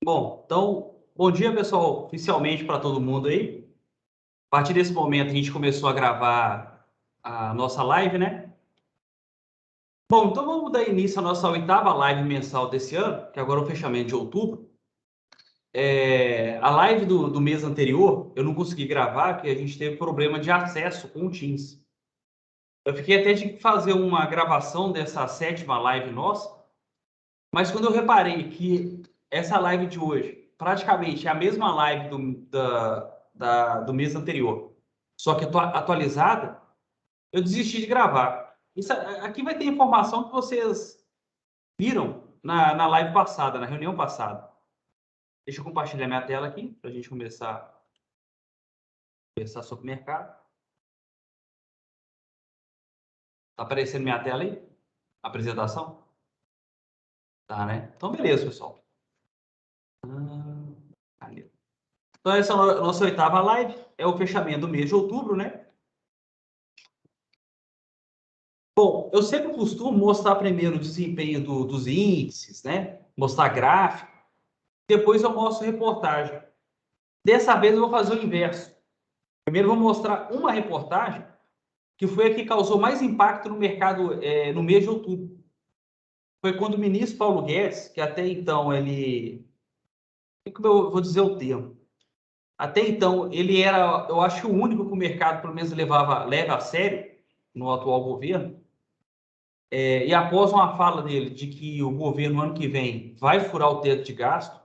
Bom, então, bom dia, pessoal, oficialmente para todo mundo aí. A partir desse momento, a gente começou a gravar a nossa live, né? Bom, então vamos dar início à nossa oitava live mensal desse ano, que agora é o fechamento de outubro. A live do mês anterior, eu não consegui gravar, porque a gente teve problema de acesso com o Teams. Eu fiquei até de fazer uma gravação dessa sétima live nossa, mas quando eu reparei que essa live de hoje praticamente é a mesma live do mês anterior, só que atualizada, eu desisti de gravar. Aqui vai ter informação que vocês viram na live passada, na reunião passada. Deixa eu compartilhar minha tela aqui para a gente começar a conversar sobre o mercado. Tá aparecendo minha tela aí? Apresentação? Tá, né? Então, beleza, pessoal. Ali. Então, essa é a nossa oitava live. É o fechamento do mês de outubro, né? Bom, eu sempre costumo mostrar primeiro o desempenho dos índices, né? Mostrar gráfico. Depois eu mostro reportagem. Dessa vez eu vou fazer o inverso. Primeiro eu vou mostrar uma reportagem que foi a que causou mais impacto no mercado no mês de outubro. Foi quando o ministro Paulo Guedes, que até então ele... Como eu vou dizer o termo? Até então ele era, eu acho, o único que o mercado pelo menos leva a sério no atual governo. E após uma fala dele de que o governo, ano que vem, vai furar o teto de gasto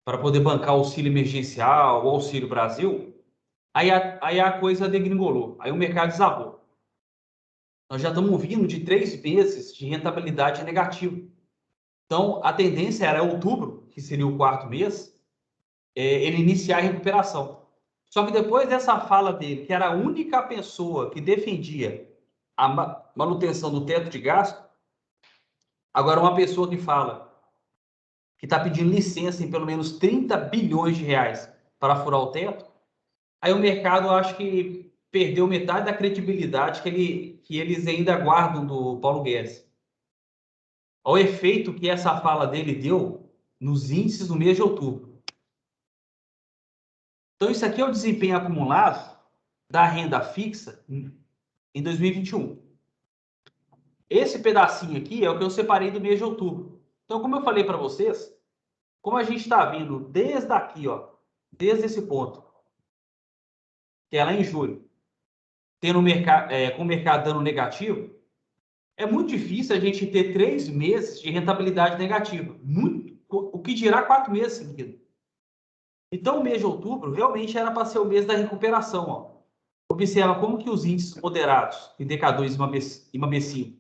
para poder bancar o auxílio emergencial, o Auxílio Brasil, aí a coisa degringolou, aí o mercado desabou. Nós já estamos vindo de 3 meses de rentabilidade negativa. Então, a tendência era outubro, que seria o quarto mês, ele iniciar a recuperação. Só que depois dessa fala dele, que era a única pessoa que defendia a manutenção do teto de gasto, agora uma pessoa que fala que está pedindo licença em pelo menos 30 bilhões de reais para furar o teto, aí o mercado, eu acho que perdeu metade da credibilidade que eles ainda guardam do Paulo Guedes. Ao efeito que essa fala dele deu nos índices do mês de outubro. Então, isso aqui é o desempenho acumulado da renda fixa em 2021. Esse pedacinho aqui é o que eu separei do mês de outubro. Então, como eu falei para vocês, como a gente está vindo desde aqui, ó, desde esse ponto, que é lá em julho, tendo com o mercado dando negativo, é muito difícil a gente ter 3 meses de rentabilidade negativa. Muito, o que dirá 4 meses seguidos. Então, o mês de outubro realmente era para ser o mês da recuperação. Ó. Observa como que os índices moderados, IDK2 e MAB5,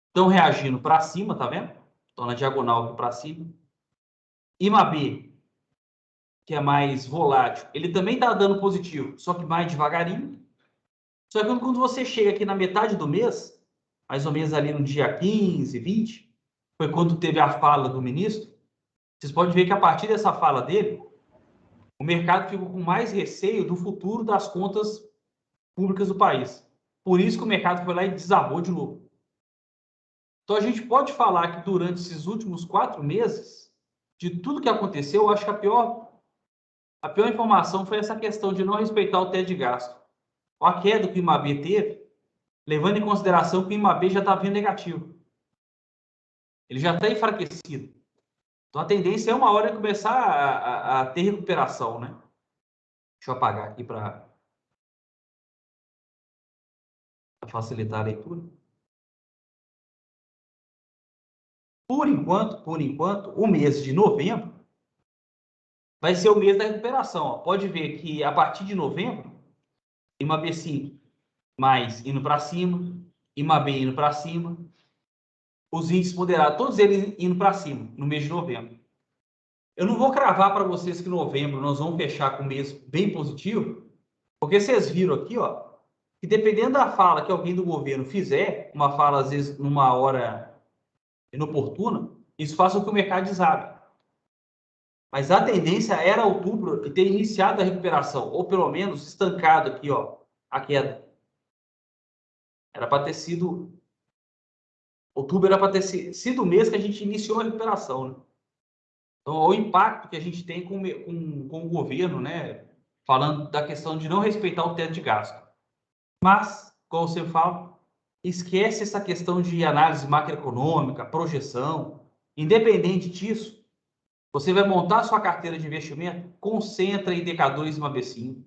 estão reagindo para cima, tá vendo? Estão na diagonal para cima. IMAB, que é mais volátil, ele também está dando positivo, só que mais devagarinho. Só que quando você chega aqui na metade do mês, mais ou menos ali no dia 15, 20, foi quando teve a fala do ministro, vocês podem ver que a partir dessa fala dele, o mercado ficou com mais receio do futuro das contas públicas do país. Por isso que o mercado foi lá e desabou de novo. Então a gente pode falar que durante esses últimos 4 meses, de tudo que aconteceu, eu acho que a pior informação foi essa questão de não respeitar o teto de gasto. A queda que o IMAB teve, levando em consideração que o IMAB já está vindo negativo. Ele já está enfraquecido. Então a tendência é uma hora começar a ter recuperação, né? Deixa eu apagar aqui para facilitar a leitura. Por enquanto, o mês de novembro vai ser o mês da recuperação. Ó. Pode ver que a partir de novembro, IMAB5 mais indo para cima, IMAB indo para cima, os índices moderados, todos eles indo para cima no mês de novembro. Eu não vou cravar para vocês que em novembro nós vamos fechar com um mês bem positivo, porque vocês viram aqui, ó, que dependendo da fala que alguém do governo fizer, uma fala às vezes numa hora inoportuna, isso faça com que o mercado desabe. Mas a tendência era outubro ter iniciado a recuperação, ou pelo menos estancado aqui, ó, a queda. Era para ter sido. Outubro era para ter sido o mês que a gente iniciou a recuperação, né? Então, o impacto que a gente tem com o governo, né? Falando da questão de não respeitar o teto de gasto. Mas, como você fala, esquece essa questão de análise macroeconômica, projeção. Independente disso, você vai montar sua carteira de investimento, concentra em DK2 e MAB5.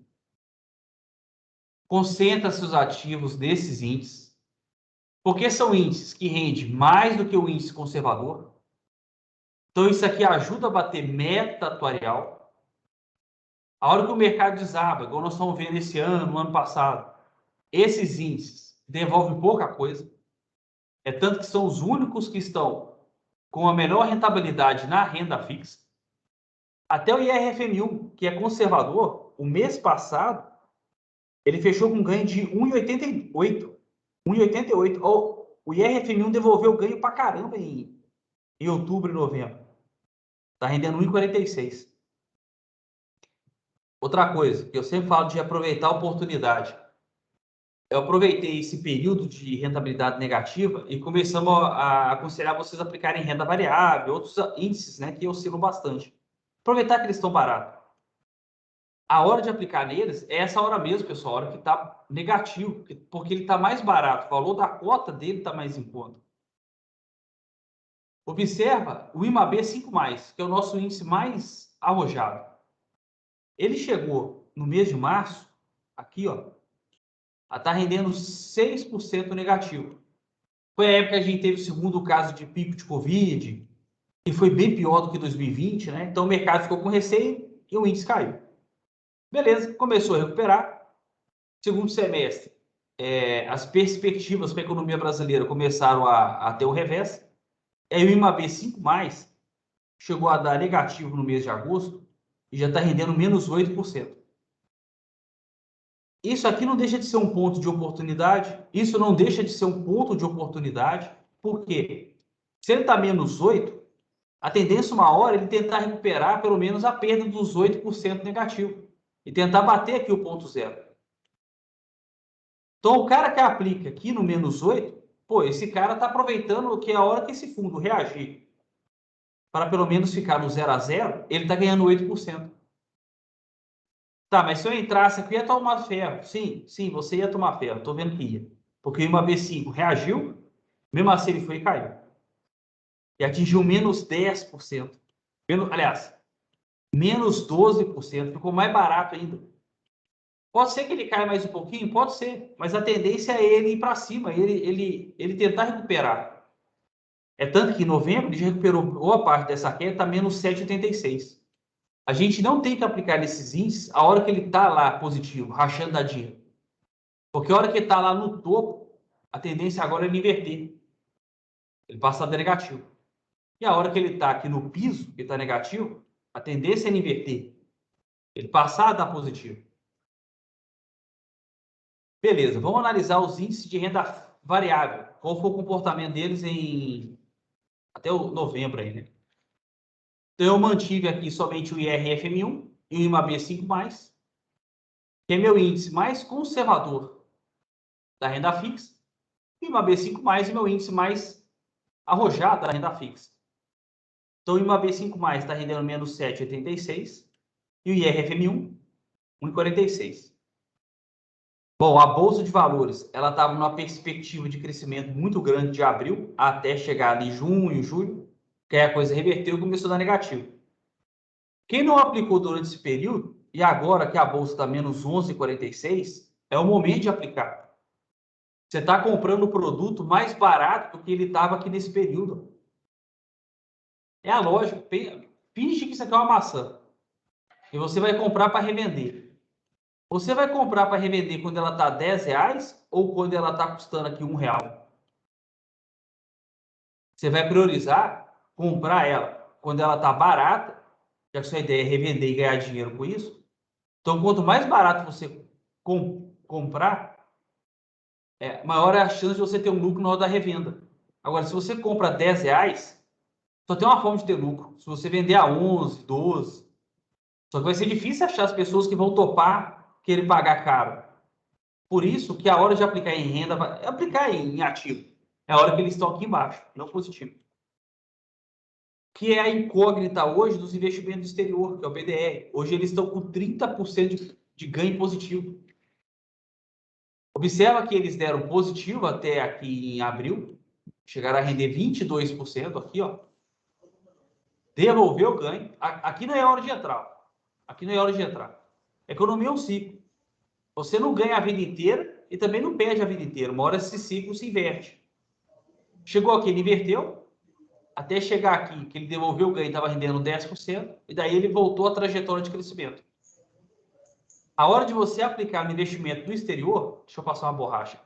Concentra seus ativos nesses índices, porque são índices que rendem mais do que o índice conservador. Então, isso aqui ajuda a bater meta atuarial. A hora que o mercado desaba, igual nós estamos vendo esse ano, no ano passado, esses índices devolvem pouca coisa. É tanto que são os únicos que estão com a menor rentabilidade na renda fixa. Até o IRFM1, que é conservador, o mês passado, ele fechou com ganho de 1,88. 1,88. O IRFM1 devolveu ganho pra caramba em outubro e novembro. Tá rendendo 1,46. Outra coisa, que eu sempre falo de aproveitar a oportunidade. Eu aproveitei esse período de rentabilidade negativa e começamos a aconselhar vocês a aplicarem renda variável, outros índices, né, que oscilam bastante. Aproveitar que eles estão baratos. A hora de aplicar neles é essa hora mesmo, pessoal, a hora que está negativo, porque ele está mais barato, o valor da cota dele está mais em conta. Observa o IMAB 5+, que é o nosso índice mais arrojado. Ele chegou no mês de março, aqui, ó, a estar rendendo 6% negativo. Foi a época que a gente teve o segundo caso de pico de Covid, que foi bem pior do que 2020, né? Então o mercado ficou com receio e o índice caiu. Beleza, começou a recuperar. Segundo semestre, as perspectivas para a economia brasileira começaram a ter o revés. Aí o IMAB 5+, chegou a dar negativo no mês de agosto e já está rendendo menos 8%. Isso aqui não deixa de ser um ponto de oportunidade. Isso não deixa de ser um ponto de oportunidade. Por quê? Se ele está menos 8, a tendência uma hora é ele tentar recuperar pelo menos a perda dos 8% negativo e tentar bater aqui o ponto zero. Então, o cara que aplica aqui no menos 8, pô, esse cara está aproveitando que é a hora que esse fundo reagir para pelo menos ficar no 0 a 0, ele está ganhando 8%. Tá, mas se eu entrasse aqui, ia tomar ferro. Sim, você ia tomar ferro. Estou vendo que ia. Porque o IMAB5 reagiu, mesmo assim ele foi e caiu. E atingiu menos 10%. Aliás, menos 12%. Ficou mais barato ainda. Pode ser que ele caia mais um pouquinho? Pode ser. Mas a tendência é ele ir para cima, ele tentar recuperar. É tanto que em novembro ele já recuperou boa parte dessa queda, está menos 7,86. A gente não tem que aplicar nesses índices a hora que ele está lá positivo, rachando da dinheiro. Porque a hora que ele está lá no topo, a tendência agora é ele inverter. Ele passa a dar negativo. E a hora que ele está aqui no piso, que está negativo, a tendência é ele inverter. Ele passar a dar positivo. Beleza, vamos analisar os índices de renda variável. Qual foi o comportamento deles até o novembro aí, né? Então, eu mantive aqui somente o IRFM1 e o IMAB 5+, que é meu índice mais conservador da renda fixa, e o IMAB 5+, é meu índice mais arrojado da renda fixa. Então, o IMAB 5+, está rendendo menos 7,86 e o IRFM1, 1,46. Bom, a Bolsa de Valores, ela estava numa perspectiva de crescimento muito grande de abril até chegar ali junho, julho, que aí a coisa reverteu e começou a dar negativo. Quem não aplicou durante esse período, e agora que a Bolsa está menos 11,46, é o momento de aplicar. Você está comprando o produto mais barato do que ele estava aqui nesse período. É a lógica. Finge que isso aqui é uma maçã. E você vai comprar para revender. Você vai comprar para revender quando ela está R$10 ou quando ela está custando aqui R$1? Você vai priorizar comprar ela quando ela está barata, já que sua ideia é revender e ganhar dinheiro com isso. Então, quanto mais barato você comprar, maior é a chance de você ter um lucro na hora da revenda. Agora, se você compra R$10, só tem uma forma de ter lucro. Se você vender a 11, 12. Só que vai ser difícil achar as pessoas que vão topar querer pagar caro. Por isso que a hora de aplicar em renda, aplicar em ativo, é a hora que eles estão aqui embaixo, não positivo. que é a incógnita hoje dos investimentos do exterior, que é o BDR. Hoje eles estão com 30% de ganho positivo. Observa que eles deram positivo até aqui em abril, chegaram a render 22% aqui, ó. Devolveu o ganho. Aqui não é hora de entrar. Aqui não é hora de entrar. Economia é um ciclo. Você não ganha a vida inteira e também não perde a vida inteira. Uma hora esse ciclo se inverte. Chegou aqui, ele inverteu, até chegar aqui, que ele devolveu o ganho, estava rendendo 10%, e daí ele voltou à trajetória de crescimento. A hora de você aplicar no investimento no exterior, deixa eu passar uma borracha.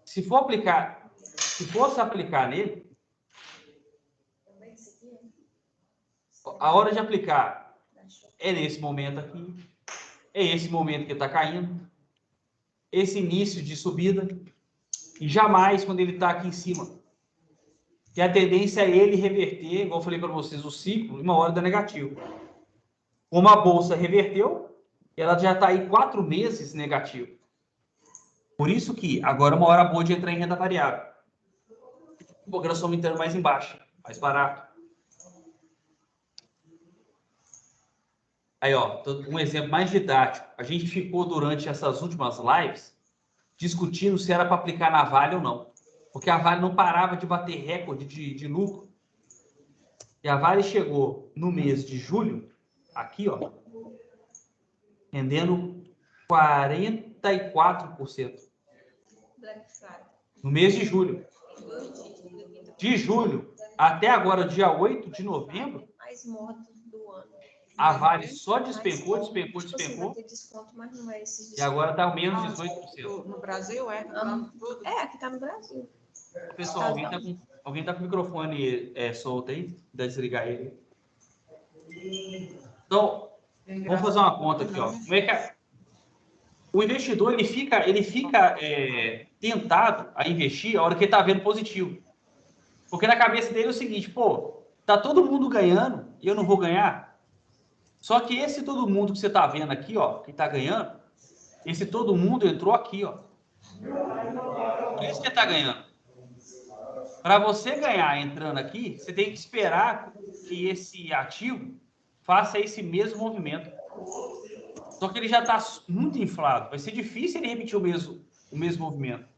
Se fosse aplicar nele, a hora de aplicar é nesse momento aqui, é esse momento que está caindo, esse início de subida, e jamais quando ele está aqui em cima. Que a tendência é ele reverter, igual eu falei para vocês, o ciclo, em uma hora da negativo. Como a bolsa reverteu, ela já está aí 4 meses negativo. Por isso que agora é uma hora boa de entrar em renda variável. Porque nós estamos entrando mais embaixo, mais barato. Aí, ó, um exemplo mais didático. A gente ficou durante essas últimas lives discutindo se era para aplicar na Vale ou não. Porque a Vale não parava de bater recorde de lucro. E a Vale chegou no mês de julho, aqui, ó, rendendo 44%. No mês de julho. De julho até agora, dia 8 de novembro, mais morto do ano. A Vale só despencou. E agora está menos 18%. No Brasil, é? É, aqui está no Brasil. Pessoal, alguém tá com o microfone solto aí? Dá desligar ele. Então, vamos fazer uma conta aqui, ó. Como é que o investidor ele fica tentado a investir a hora que ele está vendo positivo. Porque na cabeça dele é o seguinte, pô, tá todo mundo ganhando e eu não vou ganhar? Só que esse todo mundo que você está vendo aqui, ó, que está ganhando, esse todo mundo entrou aqui, ó. Por isso que está ganhando. Para você ganhar entrando aqui, você tem que esperar que esse ativo faça esse mesmo movimento. Só que ele já está muito inflado. Vai ser difícil ele repetir o mesmo movimento.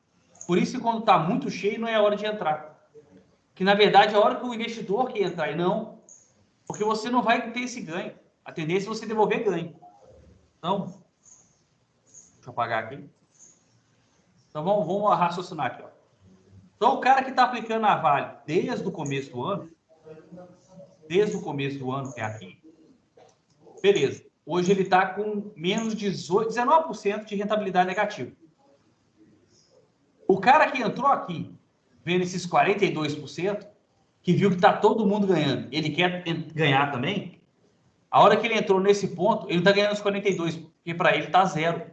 Por isso que quando está muito cheio, não é a hora de entrar. Que, na verdade, é a hora que o investidor quer entrar. E não, porque você não vai ter esse ganho. A tendência é você devolver ganho. Então, deixa eu apagar aqui. Então, vamos raciocinar aqui, ó. Então, o cara que está aplicando a Vale desde o começo do ano, que é aqui, beleza. Hoje ele está com menos 19% de rentabilidade negativa. O cara que entrou aqui, vendo esses 42%, que viu que está todo mundo ganhando, ele quer ganhar também, a hora que ele entrou nesse ponto, ele não está ganhando os 42%, porque para ele está zero.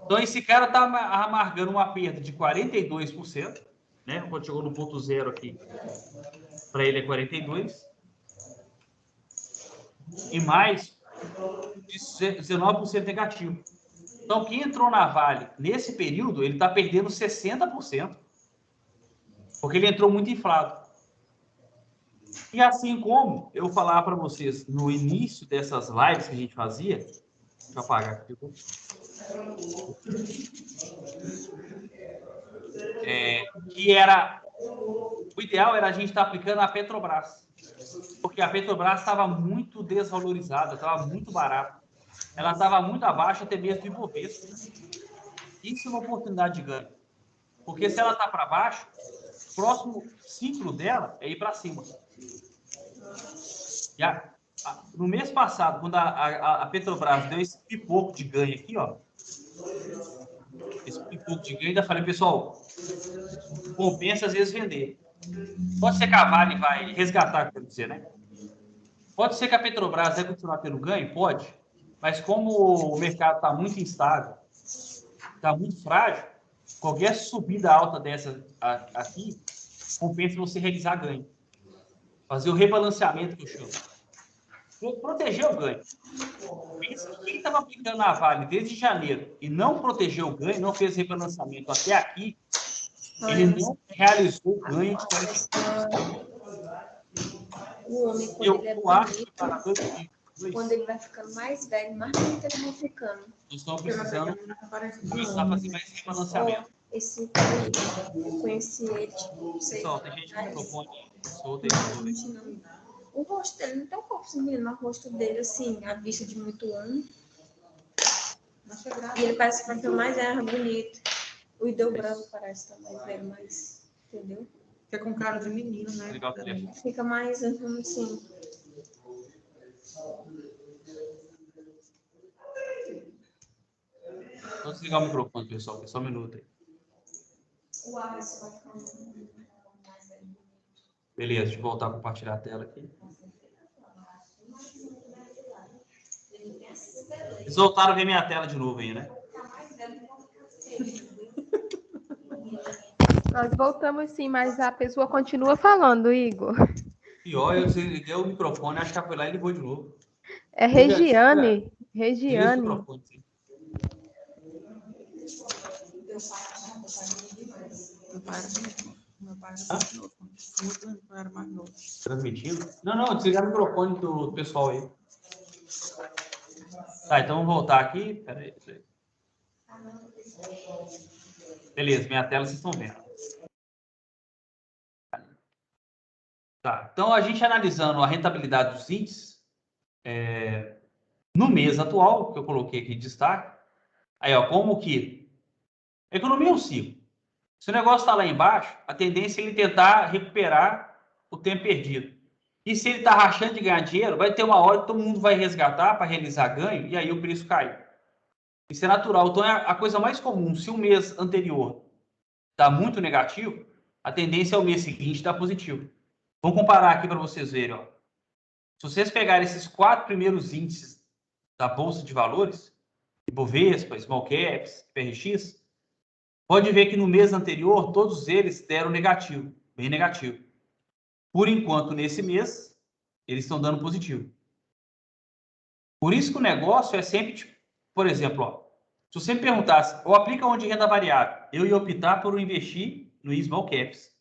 Então, esse cara está amargando uma perda de 42%, né? Quando chegou no ponto zero aqui, para ele é 42%, e mais de 19% negativo. Então, quem entrou na Vale nesse período, ele está perdendo 60%, porque ele entrou muito inflado. E assim como eu falava para vocês no início dessas lives que a gente fazia, deixa eu apagar aqui. Que era, o ideal era a gente estar aplicando a Petrobras, porque a Petrobras estava muito desvalorizada, estava muito barata, ela estava muito abaixo até mesmo do Ibovespa. Isso é uma oportunidade de ganho, porque se ela está para baixo, o próximo ciclo dela é ir para cima. No mês passado, quando a Petrobras deu esse pipoco de ganho aqui, ó, esse pipoco de ganho, ainda falei, pessoal, compensa às vezes vender. Pode ser que a Vale vai resgatar, quer dizer, né? Pode ser que a Petrobras vai continuar tendo ganho? Pode. Mas como o mercado está muito instável, está muito frágil, qualquer subida alta dessa aqui, compensa você realizar ganho. Fazer o rebalanceamento que eu chamo. Proteger o ganho. Quem estava aplicando a Vale desde janeiro e não protegeu o ganho, não fez rebalanceamento até aqui, ele não realizou o ganho de 45%. O homem, quando ele é acho bonito, que para 2022, quando ele vai ficando mais velho, mais bonito ele vai ficando. nós estamos precisando começar a fazer mais rebalanceamento. Esse cara, eu conheci ele, tipo, sei Pessoal, lá. tem gente com o microfone solto aí de novo. O rosto dele não tem um corpo feminino, mas o rosto dele, assim, a vista de muito homem. E ele parece que vai ficar mais bonito. O Ideobrando parece estar mais velho, mas. Entendeu? Fica com cara de menino, né? Legal o telefone. Fica mais assim. Vou desligar o microfone, pessoal, que é só um minuto aí. Beleza, deixa eu voltar a compartilhar a tela aqui. Eles voltaram a ver minha tela de novo aí, né? Nós voltamos sim, mas a pessoa continua falando, Igor. Pior, eu desliguei o microfone, acho que ela foi lá e ligou de novo. É Regiane. Desliga o Regiane. microfone, sim. Meu pai era mais novo. Transmitindo? Não, desligar o microfone do pessoal aí. Tá, então vamos voltar aqui. Pera aí. Beleza, minha tela vocês estão vendo. Tá, então a gente analisando a rentabilidade dos índices no mês atual, que eu coloquei aqui em destaque, aí ó, como que a economia é um ciclo. Se o negócio está lá embaixo, a tendência é ele tentar recuperar o tempo perdido. E se ele está rachando de ganhar dinheiro, vai ter uma hora que todo mundo vai resgatar para realizar ganho e aí o preço cai. Isso é natural. Então é a coisa mais comum. Se o mês anterior está muito negativo, a tendência é o mês seguinte estar positivo. Vamos comparar aqui para vocês verem. Ó. Se vocês pegarem esses 4 primeiros índices da Bolsa de Valores, Ibovespa, Small Caps, PRX, pode ver que no mês anterior todos eles deram negativo, bem negativo. Por enquanto, nesse mês, eles estão dando positivo. Por isso que o negócio é sempre, tipo, por exemplo, ó, se você me perguntasse, eu aplico onde renda variável, eu ia optar por investir no Small Caps,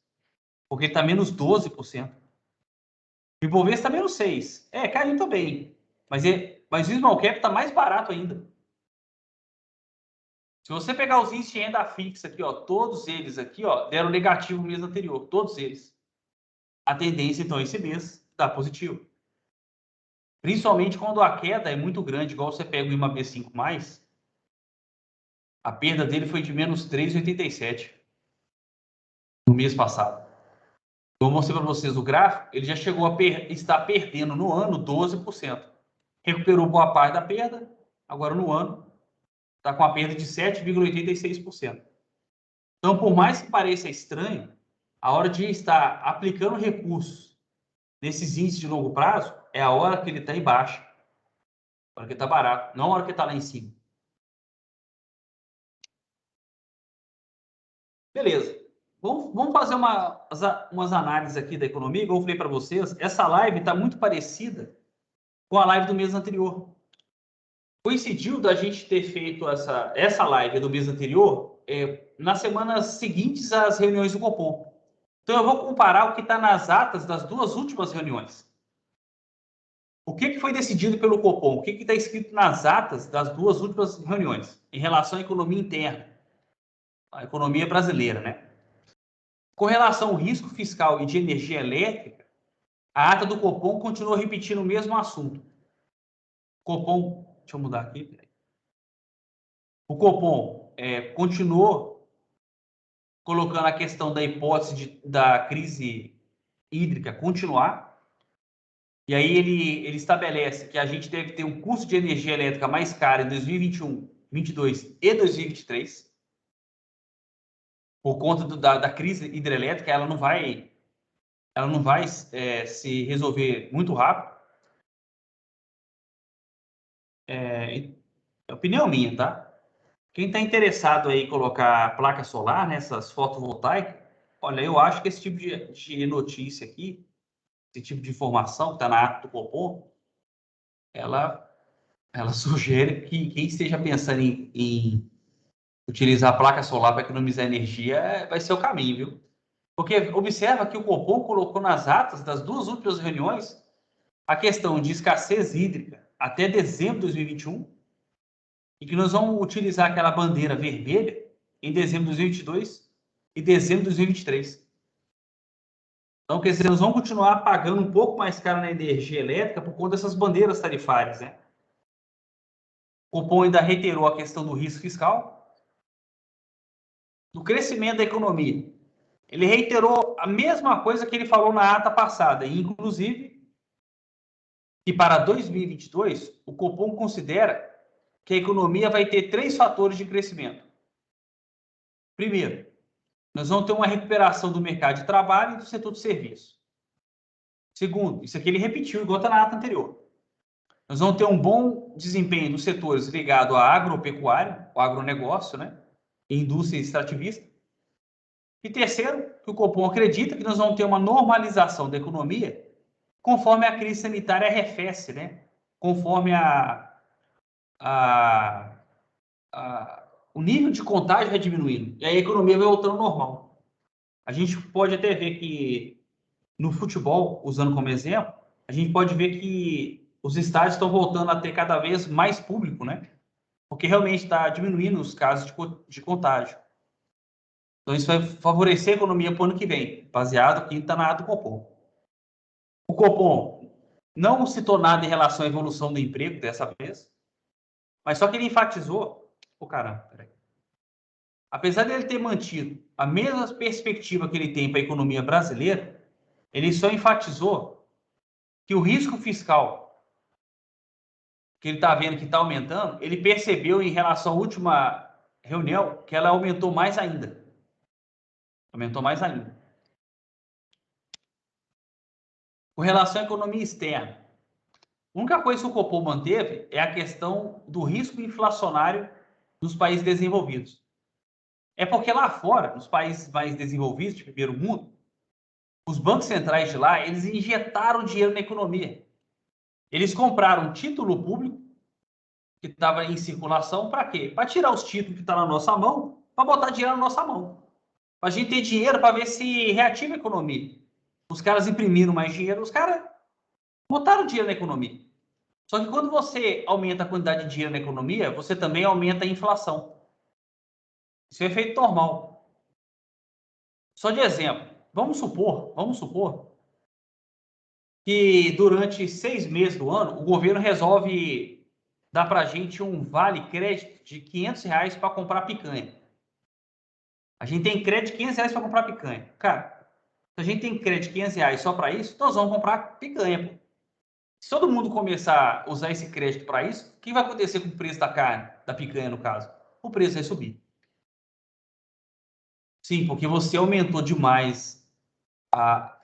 porque está menos 12%. O Ibovespa está menos 6%. Caiu também. Mas o Small Cap está mais barato ainda. Se você pegar os índices de renda fixa aqui, ó, todos eles aqui, ó, deram negativo no mês anterior, todos eles. A tendência, então, esse mês está positivo. Principalmente quando a queda é muito grande, igual você pega o IMAB5+, a perda dele foi de menos 3,87 no mês passado. Eu vou mostrar para vocês o gráfico, ele já chegou a estar perdendo no ano 12%. Recuperou boa parte da perda, agora no ano está com a perda de 7,86%. Então, por mais que pareça estranho, a hora de estar aplicando recursos nesses índices de longo prazo é a hora que ele está em baixa, a hora que está barato, não a hora que está lá em cima. Beleza. Vamos fazer umas análises aqui da economia, igual eu falei para vocês. Essa live está muito parecida com a live do mês anterior. Coincidiu da gente ter feito essa live do mês anterior nas semanas seguintes às reuniões do Copom. Então, eu vou comparar o que está nas atas das 2 últimas reuniões. O que foi decidido pelo Copom? O que está escrito nas atas das 2 últimas reuniões em relação à economia interna, a economia brasileira, né? Com relação ao risco fiscal e de energia elétrica, a ata do Copom continua repetindo o mesmo assunto. Copom, deixa eu mudar aqui. O Copom continuou colocando a questão da hipótese da crise hídrica continuar. E aí ele estabelece que a gente deve ter um custo de energia elétrica mais caro em 2021, 2022 e 2023. Por conta da crise hidrelétrica, ela não vai se resolver muito rápido. É opinião minha, tá? Quem está interessado aí em colocar placa solar nessas fotovoltaicas, olha, eu acho que esse tipo de notícia aqui, esse tipo de informação que está na ata do Copom, ela sugere que quem esteja pensando em utilizar a placa solar para economizar energia vai ser o caminho, viu? Porque observa que o Copom colocou nas atas das 2 últimas reuniões a questão de escassez hídrica até dezembro de 2021 e que nós vamos utilizar aquela bandeira vermelha em dezembro de 2022 e dezembro de 2023. Então, quer dizer, nós vamos continuar pagando um pouco mais caro na energia elétrica por conta dessas bandeiras tarifárias, né? O Copom ainda reiterou a questão do risco fiscal, do crescimento da economia. Ele reiterou a mesma coisa que ele falou na ata passada, inclusive que para 2022 o Copom considera que a economia vai ter 3 fatores de crescimento. Primeiro, nós vamos ter uma recuperação do mercado de trabalho e do setor de serviço. Segundo, isso aqui ele repetiu igual está na ata anterior. Nós vamos ter um bom desempenho dos setores ligados à agropecuária, ao agronegócio, né? E indústria extrativista. E terceiro, que o Copom acredita que nós vamos ter uma normalização da economia conforme a crise sanitária arrefece, né? Conforme o nível de contágio vai diminuindo. E aí a economia vai voltando ao normal. A gente pode até ver que no futebol, usando como exemplo, a gente pode ver que os estádios estão voltando a ter cada vez mais público, né? Porque realmente está diminuindo os casos de contágio. Então, isso vai favorecer a economia para o ano que vem, baseado aqui está na ata do Copom. O Copom não citou nada em relação à evolução do emprego dessa vez, mas só que ele enfatizou... caramba, peraí. Apesar de ele ter mantido a mesma perspectiva que ele tem para a economia brasileira, ele só enfatizou que o risco fiscal que ele está vendo que está aumentando, ele percebeu em relação à última reunião que ela aumentou mais ainda. Aumentou mais ainda. Com relação à economia externa, a única coisa que o Copom manteve é a questão do risco inflacionário nos países desenvolvidos. É porque lá fora, nos países mais desenvolvidos, de primeiro mundo, os bancos centrais de lá, eles injetaram dinheiro na economia. Eles compraram título público que estava em circulação para quê? Para tirar os títulos que estão na nossa mão, para botar dinheiro na nossa mão. Para a gente ter dinheiro para ver se reativa a economia. Os caras imprimiram mais dinheiro, os caras botaram dinheiro na economia. Só que quando você aumenta a quantidade de dinheiro na economia, você também aumenta a inflação. Isso é efeito normal. Só de exemplo, vamos supor que durante 6 meses do ano, o governo resolve dar para a gente um vale crédito de R$500 para comprar picanha. A gente tem crédito de R$500 para comprar picanha. Cara, se a gente tem crédito de R$500 só para isso, nós vamos comprar picanha, pô. Se todo mundo começar a usar esse crédito para isso, o que vai acontecer com o preço da carne, da picanha no caso? O preço vai subir. Sim, porque você aumentou demais a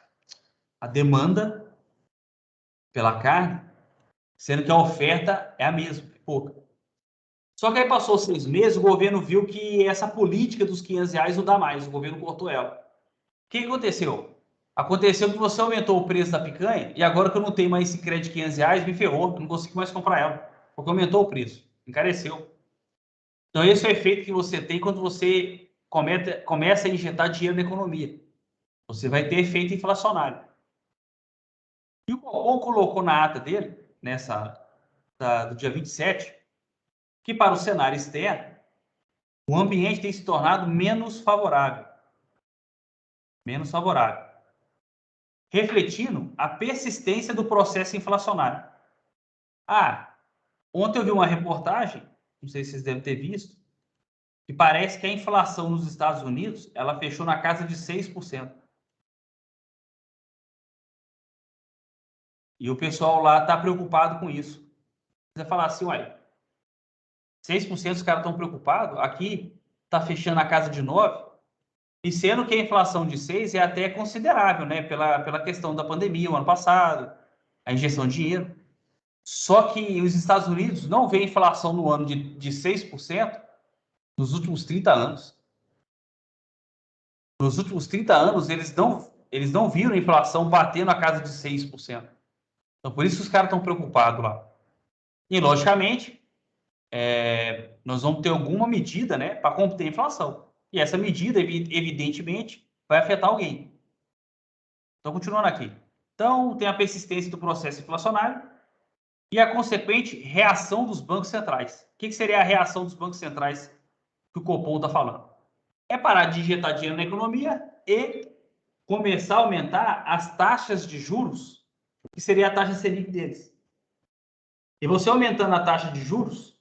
demanda pela carne, sendo que a oferta é a mesma, pouca. Só que aí passou 6 meses, o governo viu que essa política dos R$500 não dá mais, o governo cortou ela. O que aconteceu? Aconteceu que você aumentou o preço da picanha e agora que eu não tenho mais esse crédito de R$500, me ferrou, eu não consigo mais comprar ela, porque aumentou o preço, encareceu. Então esse é o efeito que você tem quando você começa a injetar dinheiro na economia. Você vai ter efeito inflacionário. E o Copom colocou na ata dele, do dia 27, que para o cenário externo, o ambiente tem se tornado menos favorável. Menos favorável. Refletindo a persistência do processo inflacionário. Ontem eu vi uma reportagem, não sei se vocês devem ter visto, que parece que a inflação nos Estados Unidos, ela fechou na casa de 6%. E o pessoal lá está preocupado com isso. Você vai falar assim, uai, 6% os caras estão preocupados, aqui está fechando na casa de 9%, e sendo que a inflação de 6% é até considerável, né? Pela questão da pandemia, o ano passado, a injeção de dinheiro. Só que os Estados Unidos não vê inflação no ano de 6% nos últimos 30 anos. Nos últimos 30 anos, eles não viram a inflação batendo a casa de 6%. Então, por isso que os caras estão preocupados lá. E, logicamente, nós vamos ter alguma medida, né, para conter a inflação. E essa medida, evidentemente, vai afetar alguém. Então, continuando aqui. Então, tem a persistência do processo inflacionário e a consequente reação dos bancos centrais. O que seria a reação dos bancos centrais que o Copom está falando? É parar de injetar dinheiro na economia e começar a aumentar as taxas de juros, que seria a taxa Selic deles. E você aumentando a taxa de juros,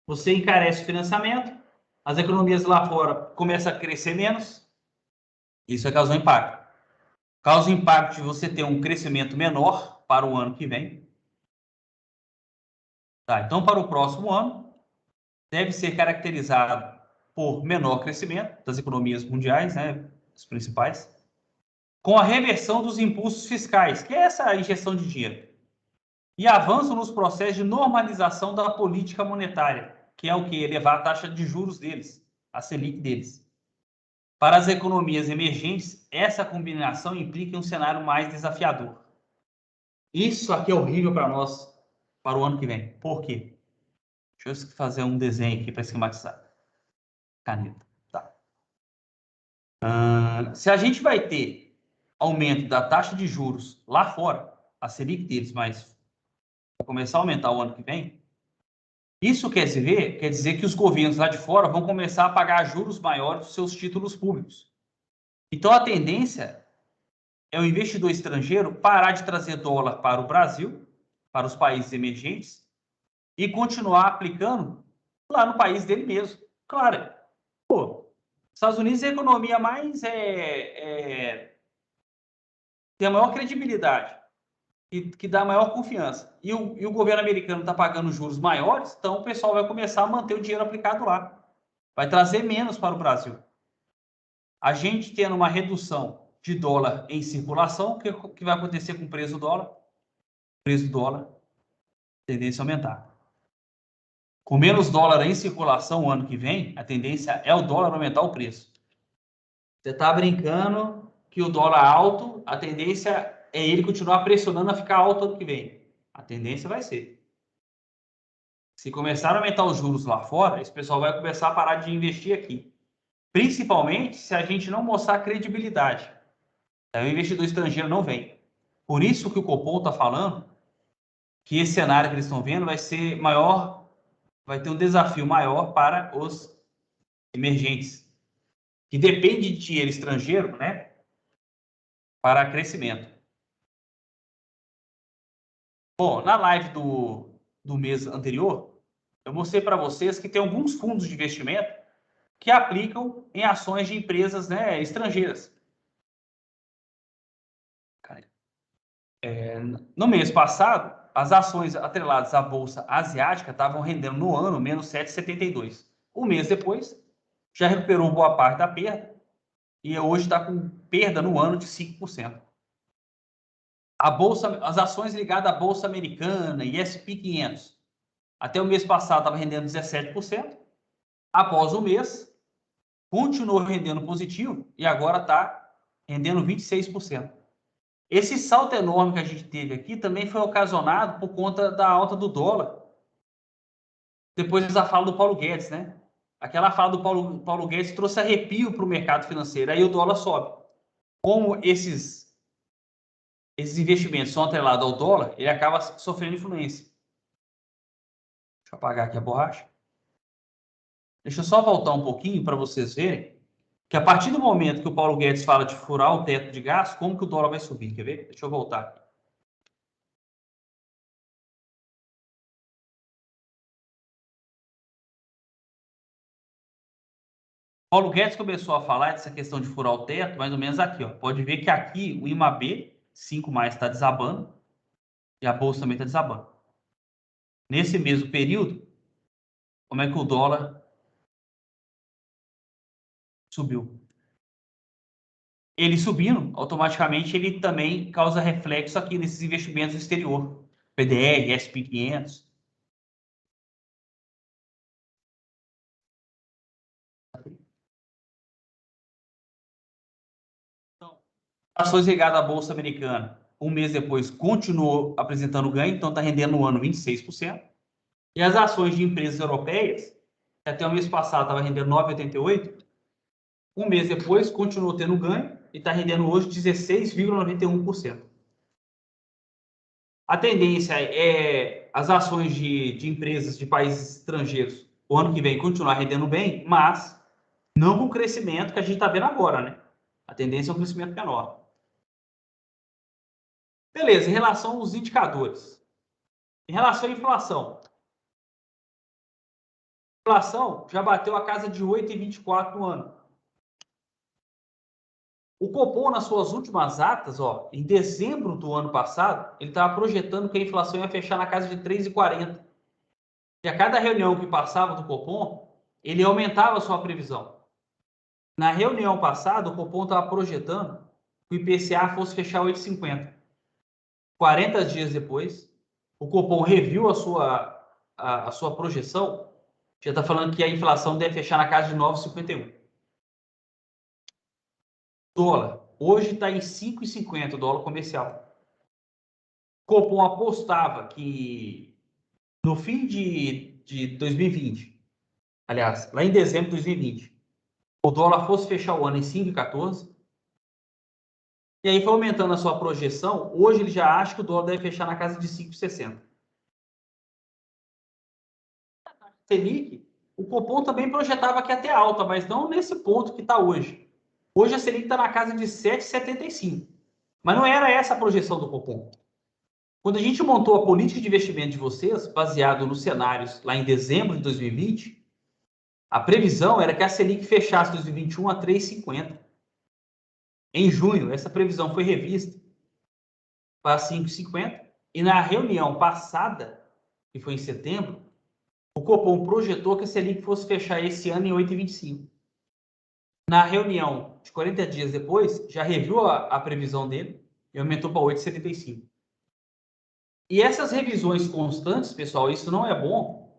você encarece o financiamento, as economias lá fora começam a crescer menos, isso vai causar um impacto. Causa o impacto de você ter um crescimento menor para o ano que vem. Tá, então, para o próximo ano, deve ser caracterizado por menor crescimento das economias mundiais, né, as principais, com a reversão dos impulsos fiscais, que é essa injeção de dinheiro, e avanço nos processos de normalização da política monetária, que é o que? Elevar a taxa de juros deles, a Selic deles. Para as economias emergentes, essa combinação implica um cenário mais desafiador. Isso aqui é horrível para nós, para o ano que vem. Por quê? Deixa eu fazer um desenho aqui para esquematizar. Caneta. Tá. Se a gente vai ter aumento da taxa de juros lá fora, a Selic deles, mas vai começar a aumentar o ano que vem, isso quer dizer que os governos lá de fora vão começar a pagar juros maiores dos seus títulos públicos. Então, a tendência é o investidor estrangeiro parar de trazer dólar para o Brasil, para os países emergentes, e continuar aplicando lá no país dele mesmo. Claro, Estados Unidos é a economia mais tem a maior credibilidade e que dá a maior confiança. E o governo americano está pagando juros maiores, então o pessoal vai começar a manter o dinheiro aplicado lá. Vai trazer menos para o Brasil. A gente tendo uma redução de dólar em circulação, o que vai acontecer com o preço do dólar? O preço do dólar, tendência a aumentar. Com menos dólar em circulação o ano que vem, a tendência é o dólar aumentar o preço. Você está brincando que o dólar alto, a tendência é ele continuar pressionando a ficar alto ano que vem. A tendência vai ser. Se começar a aumentar os juros lá fora, esse pessoal vai começar a parar de investir aqui. Principalmente se a gente não mostrar credibilidade. Aí o investidor estrangeiro não vem. Por isso que o Copom está falando que esse cenário que eles estão vendo vai ser maior, vai ter um desafio maior para os emergentes, que depende de dinheiro estrangeiro, né, para crescimento. Bom, na live do mês anterior, eu mostrei para vocês que tem alguns fundos de investimento que aplicam em ações de empresas, né, estrangeiras. No mês passado, as ações atreladas à Bolsa Asiática estavam rendendo no ano menos 7,72. Um mês depois, já recuperou boa parte da perda e hoje está com perda no ano de 5%. As ações ligadas à Bolsa Americana e S&P 500, até o mês passado estava rendendo 17%. Após o mês, continuou rendendo positivo e agora está rendendo 26%. Esse salto enorme que a gente teve aqui também foi ocasionado por conta da alta do dólar. Depois da fala do Paulo Guedes, né? Aquela fala do Paulo Guedes trouxe arrepio para o mercado financeiro, aí o dólar sobe. Como esses investimentos são atrelados ao dólar, ele acaba sofrendo influência. Deixa eu apagar aqui a borracha. Deixa eu só voltar um pouquinho para vocês verem que a partir do momento que o Paulo Guedes fala de furar o teto de gastos, como que o dólar vai subir? Quer ver? Deixa eu voltar aqui. Paulo Guedes começou a falar dessa questão de furar o teto, mais ou menos aqui, ó. Pode ver que aqui o IMAB 5+ está desabando e a bolsa também está desabando. Nesse mesmo período, como é que o dólar subiu? Ele subindo, automaticamente ele também causa reflexo aqui nesses investimentos no exterior. PDR, S&P 500. Então, ações ligadas à Bolsa Americana, um mês depois continuou apresentando ganho, então está rendendo no ano 26%. E as ações de empresas europeias, que até o mês passado estava rendendo 9,88, um mês depois continuou tendo ganho e está rendendo hoje 16,91%. A tendência é as ações de empresas de países estrangeiros o ano que vem continuar rendendo bem, mas não com o crescimento que a gente está vendo agora, né? A tendência é um crescimento menor. Beleza, em relação aos indicadores. Em relação à inflação. A inflação já bateu a casa de 8,24 no ano. O Copom, nas suas últimas atas, em dezembro do ano passado, ele estava projetando que a inflação ia fechar na casa de 3,40. E a cada reunião que passava do Copom, ele aumentava a sua previsão. Na reunião passada, o Copom estava projetando que o IPCA fosse fechar 8,50. 40 dias depois, o Copom reviu a sua projeção, já está falando que a inflação deve fechar na casa de 9,51. Dólar. Hoje está em 5,50 o dólar comercial. O Copom apostava que no fim de 2020, aliás, lá em dezembro de 2020, o dólar fosse fechar o ano em 5,14. E aí foi aumentando a sua projeção. Hoje ele já acha que o dólar deve fechar na casa de 5,60. Selic, o Copom também projetava que ia ter alta, mas não nesse ponto que está hoje. Hoje a Selic está na casa de 7,75. Mas não era essa a projeção do Copom. Quando a gente montou a política de investimento de vocês, baseado nos cenários lá em dezembro de 2020, a previsão era que a Selic fechasse 2021 a 3,50. Em junho, essa previsão foi revista para 5,50. E na reunião passada, que foi em setembro, o Copom projetou que a Selic fosse fechar esse ano em 8,25. Na reunião de 40 dias depois, já reviu a previsão dele e aumentou para 8,75. E essas revisões constantes, pessoal, isso não é bom,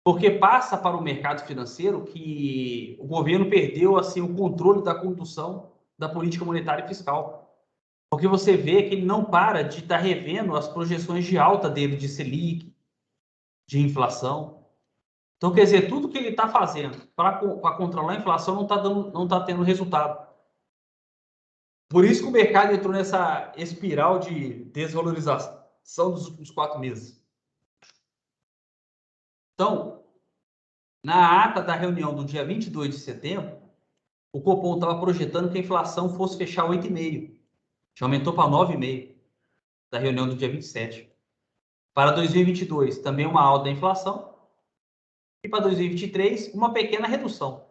porque passa para o mercado financeiro que o governo perdeu assim, o controle da condução da política monetária e fiscal. Porque você vê que ele não para de estar revendo as projeções de alta dele de Selic, de inflação. Então, quer dizer, tudo que ele está fazendo para controlar a inflação não tá tendo resultado. Por isso que o mercado entrou nessa espiral de desvalorização dos últimos 4 meses. Então, na ata da reunião do dia 22 de setembro, o Copom estava projetando que a inflação fosse fechar 8,5. Já aumentou para 9,5 da reunião do dia 27. Para 2022, também uma alta da inflação. E para 2023, uma pequena redução.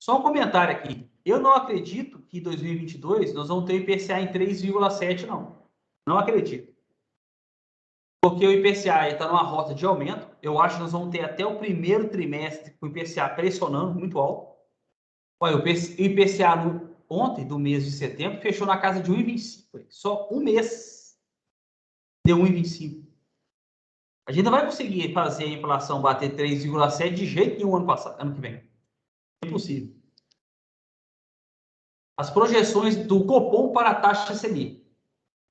Só um comentário aqui. Eu não acredito que em 2022 nós vamos ter o IPCA em 3,7, não. Não acredito. Porque o IPCA está numa rota de aumento. Eu acho que nós vamos ter até o primeiro trimestre com o IPCA pressionando muito alto. Olha, o IPCA ontem, do mês de setembro, fechou na casa de 1,25. Só um mês deu 1,25. A gente não vai conseguir fazer a inflação bater 3,7 de jeito nenhum ano que vem. É impossível. As projeções do Copom para a taxa Selic.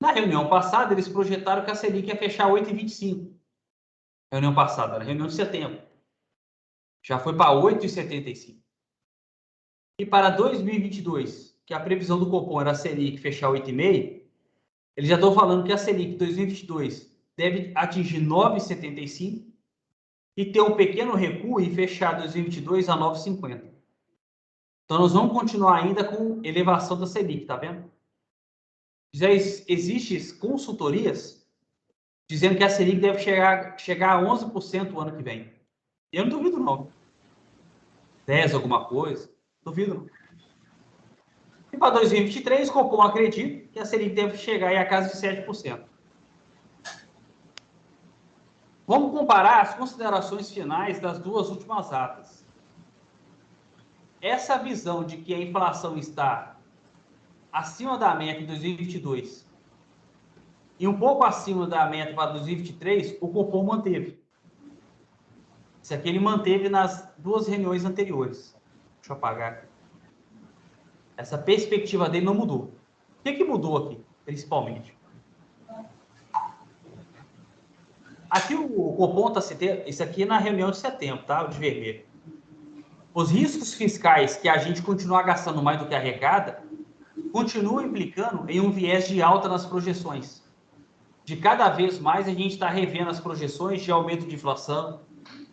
Na reunião passada, eles projetaram que a Selic ia fechar 8,25. Reunião passada, na reunião de setembro. Já foi para 8,75. E para 2022, que a previsão do Copom era a Selic fechar 8,5, eles já estão falando que a Selic 2022 deve atingir 9,75 e ter um pequeno recuo e fechar 2022 a 9,50. Então, nós vamos continuar ainda com elevação da Selic, tá vendo? Já existem consultorias dizendo que a Selic deve chegar a 11% o ano que vem. Eu não duvido, não. 10 alguma coisa. Duvido, não. E para 2023, o Copom acredita que a Selic deve chegar aí a casa de 7%. Vamos comparar as considerações finais das duas últimas atas. Essa visão de que a inflação está acima da meta em 2022 e um pouco acima da meta para 2023, o Copom manteve. Isso aqui ele manteve nas duas reuniões anteriores. Deixa eu apagar aqui. Essa perspectiva dele não mudou. O que mudou aqui, principalmente? Aqui o Copom está citando, isso aqui é na reunião de setembro, tá? O de vermelho. Os riscos fiscais que a gente continuar gastando mais do que arrecada continuam implicando em um viés de alta nas projeções. De cada vez mais a gente está revendo as projeções de aumento de inflação,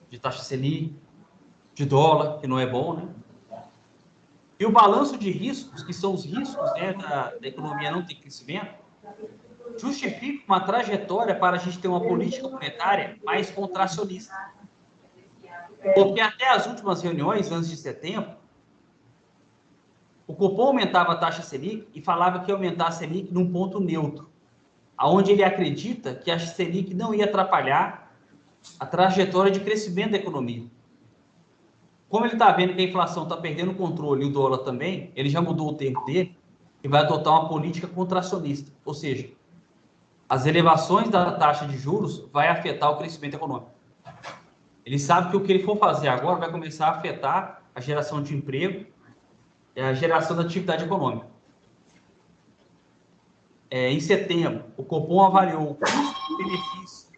de taxa Selic, de dólar, que não é bom, né? E o balanço de riscos, que são os riscos, né, da economia não ter crescimento, justifica uma trajetória para a gente ter uma política monetária mais contracionista. Porque até as últimas reuniões, antes de setembro, o Copom aumentava a taxa Selic e falava que ia aumentar a Selic num ponto neutro, aonde ele acredita que a Selic não ia atrapalhar a trajetória de crescimento da economia. Como ele está vendo que a inflação está perdendo o controle e o dólar também, ele já mudou o termo dele e vai adotar uma política contracionista, ou seja, as elevações da taxa de juros vai afetar o crescimento econômico. Ele sabe que o que ele for fazer agora vai começar a afetar a geração de emprego e a geração da atividade econômica. Em setembro, o Copom avaliou o custo-benefício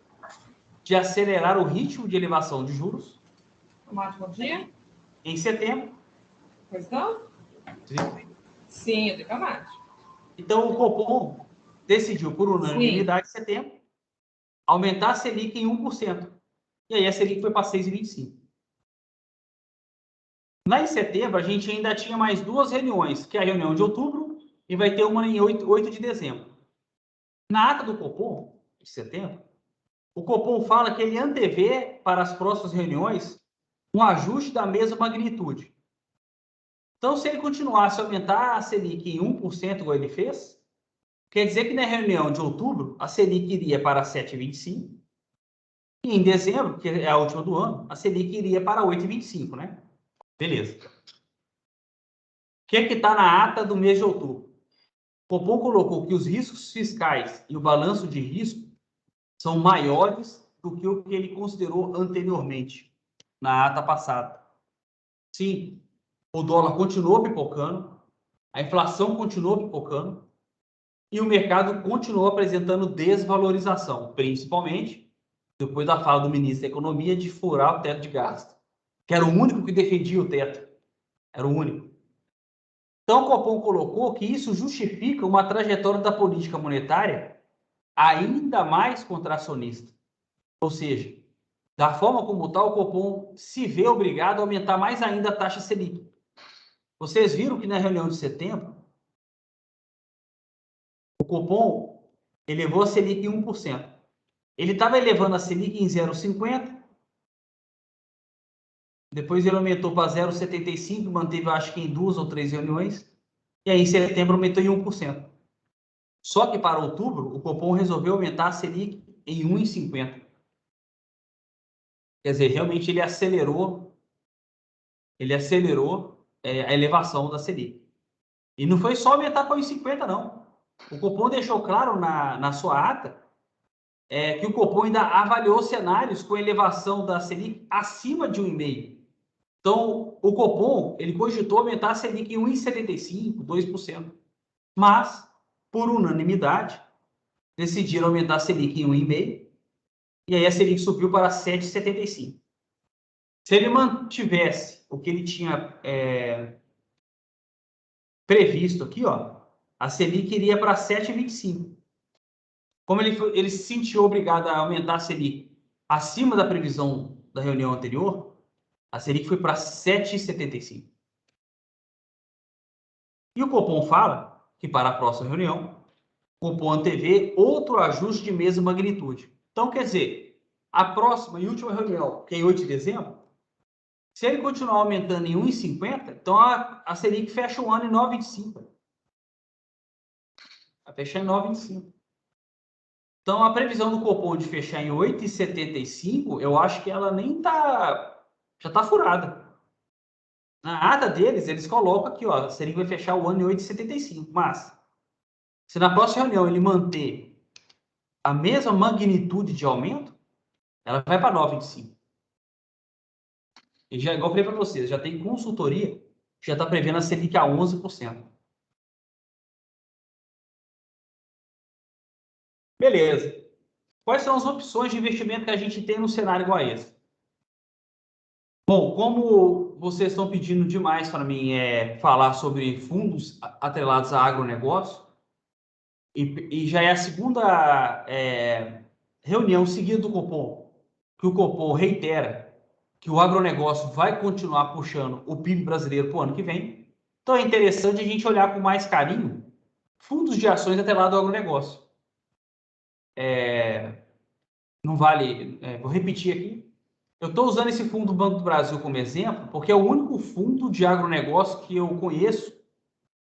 de acelerar o ritmo de elevação de juros. Tomate, bom dia. Em setembro. Pois não? Sim, eu tenho tomate. Então, o Copom decidiu, por unanimidade, em setembro, aumentar a Selic em 1%. E aí a Selic foi para 6,25%. Lá em setembro, a gente ainda tinha mais duas reuniões, que é a reunião de outubro e vai ter uma em 8 de dezembro. Na ata do Copom, de setembro, o Copom fala que ele antevê para as próximas reuniões um ajuste da mesma magnitude. Então, se ele continuasse a aumentar a Selic em 1%, igual ele fez, quer dizer que na reunião de outubro, a Selic iria para 7,25%, e em dezembro, que é a última do ano, a Selic iria para 8,25%, né? Beleza. O que é que está na ata do mês de outubro? O Copom colocou que os riscos fiscais e o balanço de risco são maiores do que o que ele considerou anteriormente, na ata passada. Sim, o dólar continuou pipocando, a inflação continuou pipocando e o mercado continuou apresentando desvalorização, principalmente depois da fala do ministro da Economia de furar o teto de gasto, que era o único que defendia o teto. Era o único. Então, o Copom colocou que isso justifica uma trajetória da política monetária ainda mais contracionista. Ou seja, da forma como tal, o Copom se vê obrigado a aumentar mais ainda a taxa Selic. Vocês viram que na reunião de setembro, o Copom elevou a Selic em 1%. Ele estava elevando a Selic em 0,50%, depois ele aumentou para 0,75%, manteve, acho que em 2 ou 3 reuniões, e aí em setembro aumentou em 1%. Só que para outubro, o Copom resolveu aumentar a Selic em 1,50%. Quer dizer, realmente ele acelerou a elevação da Selic. E não foi só aumentar para 1,50, não. O Copom deixou claro na sua ata que o Copom ainda avaliou cenários com elevação da Selic acima de 1,5%. Então, o Copom ele cogitou aumentar a Selic em 1,75%, 2%. Mas, por unanimidade, decidiram aumentar a Selic em 1,5%. E aí a Selic subiu para 7,75%. Se ele mantivesse o que ele tinha previsto aqui, ó, a Selic iria para 7,25%. Como ele se sentiu obrigado a aumentar a Selic acima da previsão da reunião anterior, a Selic foi para 7,75%. E o Copom fala que para a próxima reunião, o Copom antevê outro ajuste de mesma magnitude. Então, quer dizer, a próxima e última reunião, que é em 8 de dezembro, se ele continuar aumentando em 1,50, então a Selic fecha o ano em 9,25. Vai fechar em 9,25. Então, a previsão do Copom de fechar em 8,75, eu acho que ela nem está... já está furada. Na ata deles, eles colocam aqui, ó, a Selic vai fechar o ano em 8,75. Mas, se na próxima reunião ele manter a mesma magnitude de aumento, ela vai para 9,25. E já, igual eu falei para vocês, já tem consultoria que já está prevendo a Selic a 11%. Beleza. Quais são as opções de investimento que a gente tem no cenário igual a esse? Bom, como vocês estão pedindo demais para mim falar sobre fundos atrelados a agronegócio, e já é a segunda reunião seguida do Copom, que o Copom reitera que o agronegócio vai continuar puxando o PIB brasileiro para o ano que vem. Então é interessante a gente olhar com mais carinho fundos de ações atrelados ao agronegócio. Não vale, vou repetir aqui. Eu estou usando esse fundo do Banco do Brasil como exemplo, porque é o único fundo de agronegócio que eu conheço,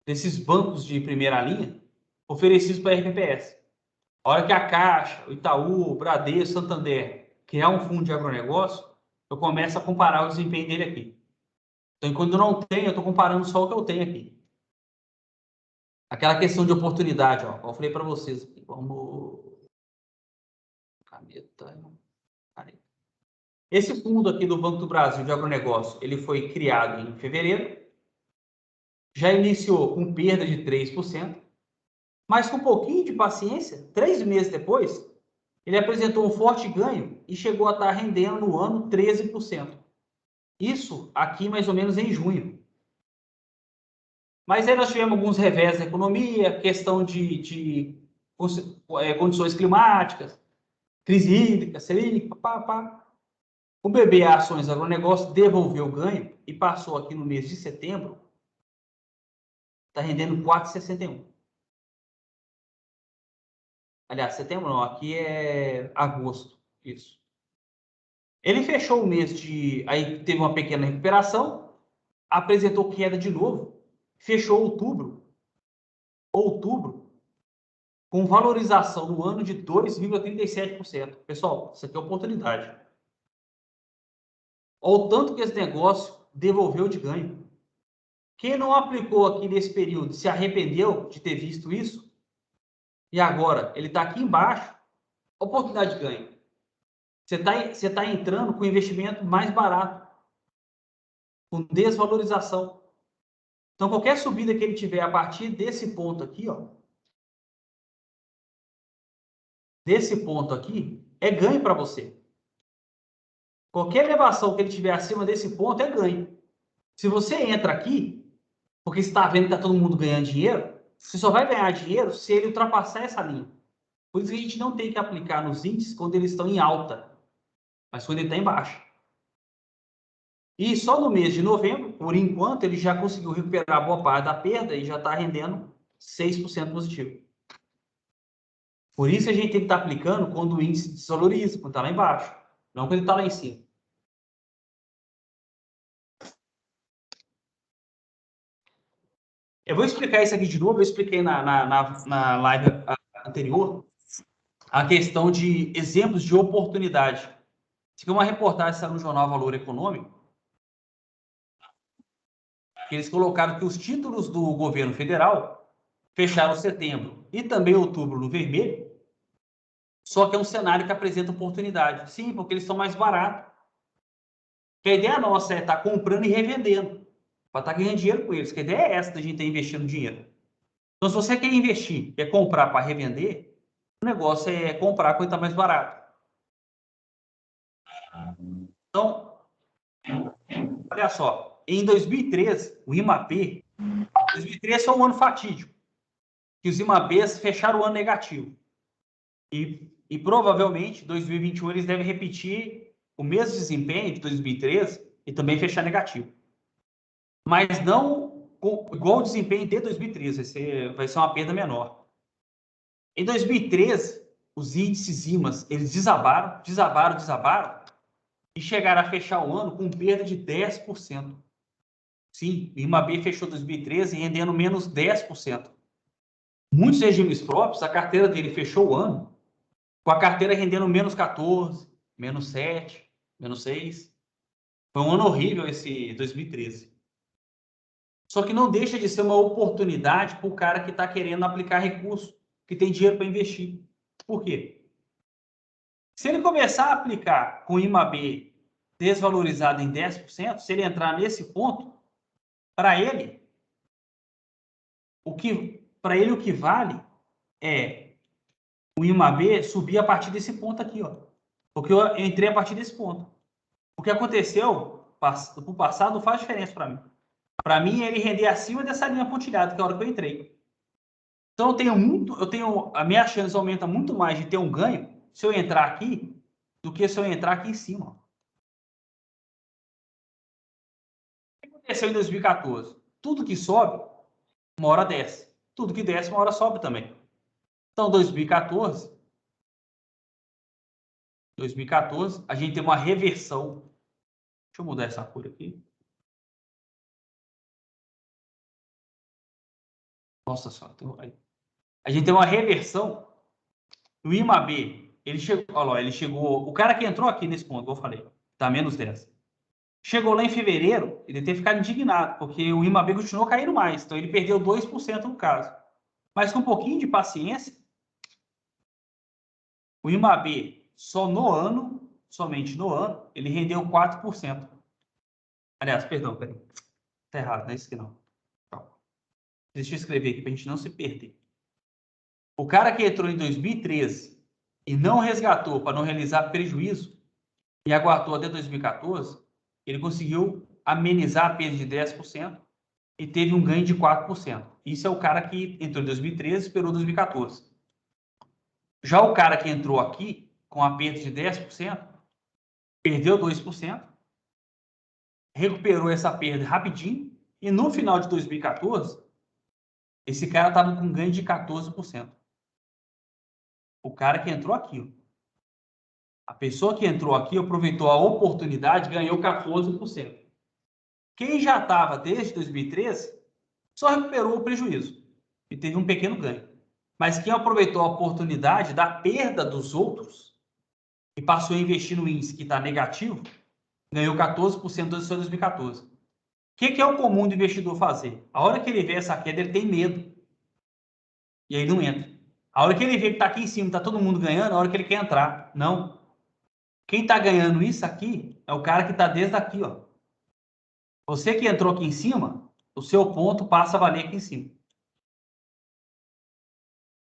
desses bancos de primeira linha, oferecidos para a RPPS. A hora que a Caixa, o Itaú, o Bradesco, Santander criar um fundo de agronegócio, eu começo a comparar o desempenho dele aqui. Então, enquanto eu não tenho, eu estou comparando só o que eu tenho aqui. Aquela questão de oportunidade, ó, eu falei para vocês aqui. Vamos... Caneta. Esse fundo aqui do Banco do Brasil de agronegócio, ele foi criado em fevereiro, já iniciou com perda de 3%, mas com um pouquinho de paciência, 3 meses depois, ele apresentou um forte ganho e chegou a estar rendendo no ano 13%. Isso aqui mais ou menos em junho. Mas aí nós tivemos alguns revés na economia, questão de condições climáticas, crise hídrica, Selic, papapá. O BB Ações Agronegócio devolveu o ganho e passou aqui no mês de setembro, está rendendo 4,61. Aliás, setembro não, aqui é agosto, isso. Ele fechou o mês aí teve uma pequena recuperação, apresentou queda de novo, fechou outubro, com valorização no ano de 2,37%. Pessoal, isso aqui é oportunidade. Olha o tanto que esse negócio devolveu de ganho. Quem não aplicou aqui nesse período se arrependeu de ter visto isso? E agora, ele está aqui embaixo, oportunidade de ganho. Você tá entrando com investimento mais barato, com desvalorização. Então, qualquer subida que ele tiver a partir desse ponto aqui, ó, desse ponto aqui, é ganho para você. Qualquer elevação que ele tiver acima desse ponto é ganho. Se você entra aqui, porque você está vendo que está todo mundo ganhando dinheiro, você só vai ganhar dinheiro se ele ultrapassar essa linha. Por isso que a gente não tem que aplicar nos índices quando eles estão em alta, mas quando ele está em baixa. E só no mês de novembro, por enquanto, ele já conseguiu recuperar boa parte da perda e já está rendendo 6% positivo. Por isso a gente tem que estar aplicando quando o índice desvaloriza, quando está lá embaixo, não quando ele está lá em cima. Eu vou explicar isso aqui de novo, eu expliquei na live anterior, a questão de exemplos de oportunidade. Isso aqui é uma reportagem que saiu no jornal Valor Econômico, que eles colocaram que os títulos do governo federal fecharam setembro e também outubro no vermelho, só que é um cenário que apresenta oportunidade. Sim, porque eles são mais baratos. Porque a ideia nossa é estar comprando e revendendo, para estar ganhando dinheiro com eles. Que a ideia é essa da gente estar investindo dinheiro. Então, se você quer investir, quer comprar para revender, o negócio é comprar quando está mais barato. Então, olha só, em 2013, o IMAB, 2013 foi um ano fatídico, que os IMABs fecharam o ano negativo. E provavelmente, em 2021, eles devem repetir o mesmo desempenho de 2013 e também fechar negativo. Mas não igual o desempenho de 2013, vai ser uma perda menor. Em 2013, os índices IMAs, eles desabaram e chegaram a fechar o ano com perda de 10%. Sim, o IMAB fechou 2013 rendendo menos 10%. Muitos regimes próprios, a carteira dele fechou o ano com a carteira rendendo menos 14, menos 7, menos 6. Foi um ano horrível esse 2013. Só que não deixa de ser uma oportunidade para o cara que está querendo aplicar recurso, que tem dinheiro para investir. Por quê? Se ele começar a aplicar com IMAB desvalorizado em 10%, se ele entrar nesse ponto, para ele, o que vale é o IMAB subia a partir desse ponto aqui, ó. Porque eu entrei a partir desse ponto. O que aconteceu no passado não faz diferença para mim. Para mim, ele render acima dessa linha pontilhada, que é a hora que eu entrei. Então, a minha chance aumenta muito mais de ter um ganho se eu entrar aqui do que se eu entrar aqui em cima. O que aconteceu em 2014? Tudo que sobe, uma hora desce. Tudo que desce, uma hora sobe também. Então, 2014, a gente tem uma reversão. Deixa eu mudar essa cor aqui. Nossa senhora. A gente tem uma reversão. O IMAB, ele chegou, olha lá, ele chegou, o cara que entrou aqui nesse ponto, eu falei, tá menos 10. Chegou lá em fevereiro, ele teve que ficar indignado, porque o IMAB continuou caindo mais, então ele perdeu 2% no caso. Mas com um pouquinho de paciência, o IMAB somente no ano, ele rendeu 4%. Aliás, perdão, peraí. Tá errado, não é isso aqui não. Deixa eu escrever aqui para a gente não se perder. O cara que entrou em 2013 e não resgatou para não realizar prejuízo e aguardou até 2014, ele conseguiu amenizar a perda de 10% e teve um ganho de 4%. Isso é o cara que entrou em 2013 e esperou 2014. Já o cara que entrou aqui com a perda de 10%, perdeu 2%, recuperou essa perda rapidinho e no final de 2014, esse cara estava com um ganho de 14%. O cara que entrou aqui, ó. A pessoa que entrou aqui aproveitou a oportunidade e ganhou 14%. Quem já estava desde 2013 só recuperou o prejuízo e teve um pequeno ganho. Mas quem aproveitou a oportunidade da perda dos outros e passou a investir no índice que está negativo, ganhou 14% do seu 2014. O que é o comum do investidor fazer? A hora que ele vê essa queda, ele tem medo. E aí não entra. A hora que ele vê que está aqui em cima, está todo mundo ganhando, a hora que ele quer entrar. Não. Quem está ganhando isso aqui é o cara que está desde aqui, ó. Você que entrou aqui em cima, o seu ponto passa a valer aqui em cima.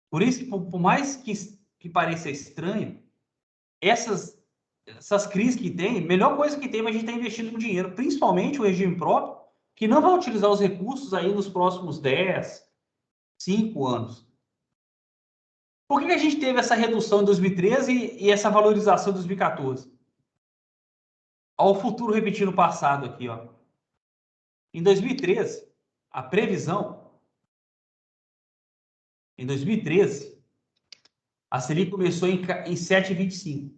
Por isso que, por mais que pareça estranho, essas crises que tem, a melhor coisa que tem é a gente estar investindo no dinheiro, principalmente o regime próprio, que não vai utilizar os recursos aí nos próximos 10, 5 anos. Por que a gente teve essa redução em 2013 e essa valorização em 2014? Olha o futuro repetindo o passado aqui, ó. Em 2013, a previsão... Em 2013, a Selic começou em 7,25.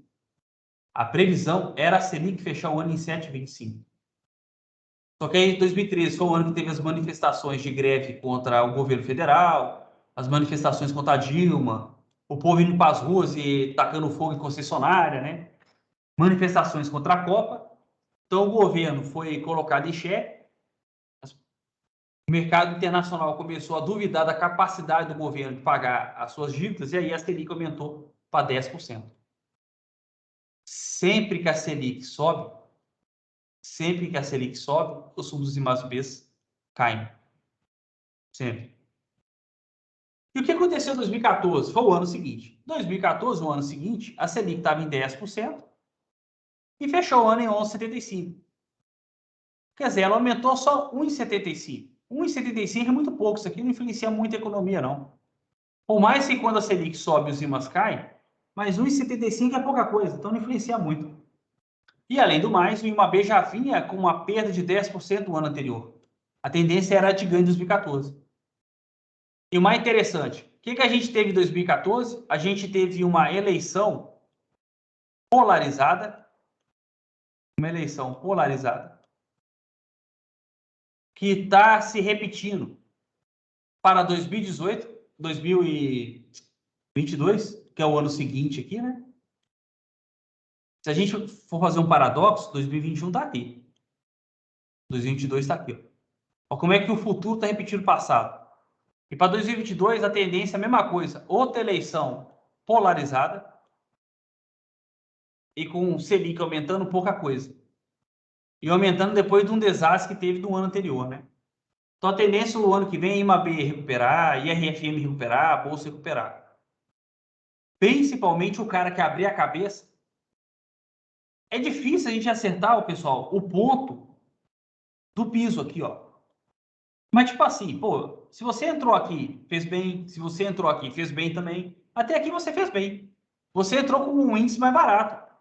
A previsão era a Selic fechar o ano em 7,25. Só que aí, 2013 foi o ano que teve as manifestações de greve contra o governo federal, as manifestações contra a Dilma, o povo indo para as ruas e tacando fogo em concessionária, né? Manifestações contra a Copa. Então, o governo foi colocado em xeque. O mercado internacional começou a duvidar da capacidade do governo de pagar as suas dívidas e aí a Selic aumentou para 10%. Sempre que a Selic sobe, os fundos IMAB caem. Sempre. E o que aconteceu em 2014? Foi o ano seguinte. 2014, o ano seguinte, a Selic estava em 10% e fechou o ano em 11,75%. Quer dizer, ela aumentou só 1,75%. 1,75 é muito pouco, isso aqui não influencia muito a economia, não. Por mais que quando a Selic sobe, os IMAs caem, mas 1,75 é pouca coisa, então não influencia muito. E, além do mais, o IMAB já vinha com uma perda de 10% no ano anterior. A tendência era de ganho em 2014. E o mais interessante, o que a gente teve em 2014? A gente teve uma eleição polarizada, que está se repetindo para 2018, 2022, que é o ano seguinte aqui, né? Se a gente for fazer um paradoxo, 2021 está aqui. 2022 está aqui. Ó. Olha como é que o futuro está repetindo o passado. E para 2022, a tendência é a mesma coisa. Outra eleição polarizada e com o Selic aumentando pouca coisa. E aumentando depois de um desastre que teve no ano anterior, né? Então, a tendência no ano que vem é IMAB recuperar, IRFM recuperar, a Bolsa recuperar. principalmente o cara que abrir a cabeça, é difícil a gente acertar, pessoal, o ponto do piso aqui, ó. Mas, tipo assim, pô, se você entrou aqui, fez bem. Se você entrou aqui, fez bem também. Até aqui você fez bem. Você entrou com um índice mais barato.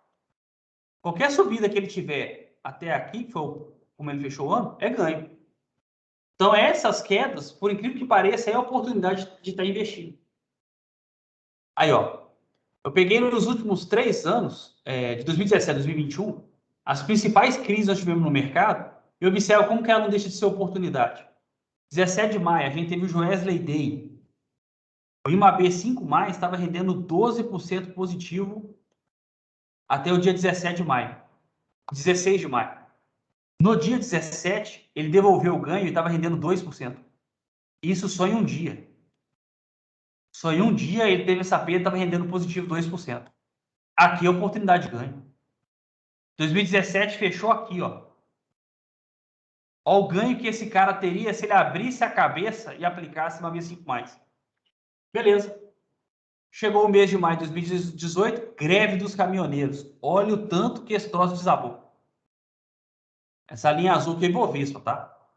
Qualquer subida que ele tiver até aqui, que foi como ele fechou o ano, é ganho. Então, essas quedas, por incrível que pareça, é a oportunidade de estar investindo. Aí, ó. Eu peguei nos últimos 3 anos, de 2017 a 2021, as principais crises que nós tivemos no mercado, e observo como que ela não deixa de ser oportunidade. 17 de maio, a gente teve o Joesley Day. O IMAB 5+, estava rendendo 12% positivo até o dia 17 de maio. 16 de maio. No dia 17, ele devolveu o ganho e estava rendendo 2%. Isso só em um dia. Só em um dia ele teve essa perda e estava rendendo positivo 2%. Aqui é oportunidade de ganho. 2017 fechou aqui, ó. Olha o ganho que esse cara teria se ele abrisse a cabeça e aplicasse IMAB 5+. Beleza. Chegou o mês de maio de 2018, greve dos caminhoneiros. Olha o tanto que esse troço desabou. Essa linha azul que é Ibovespa, tá?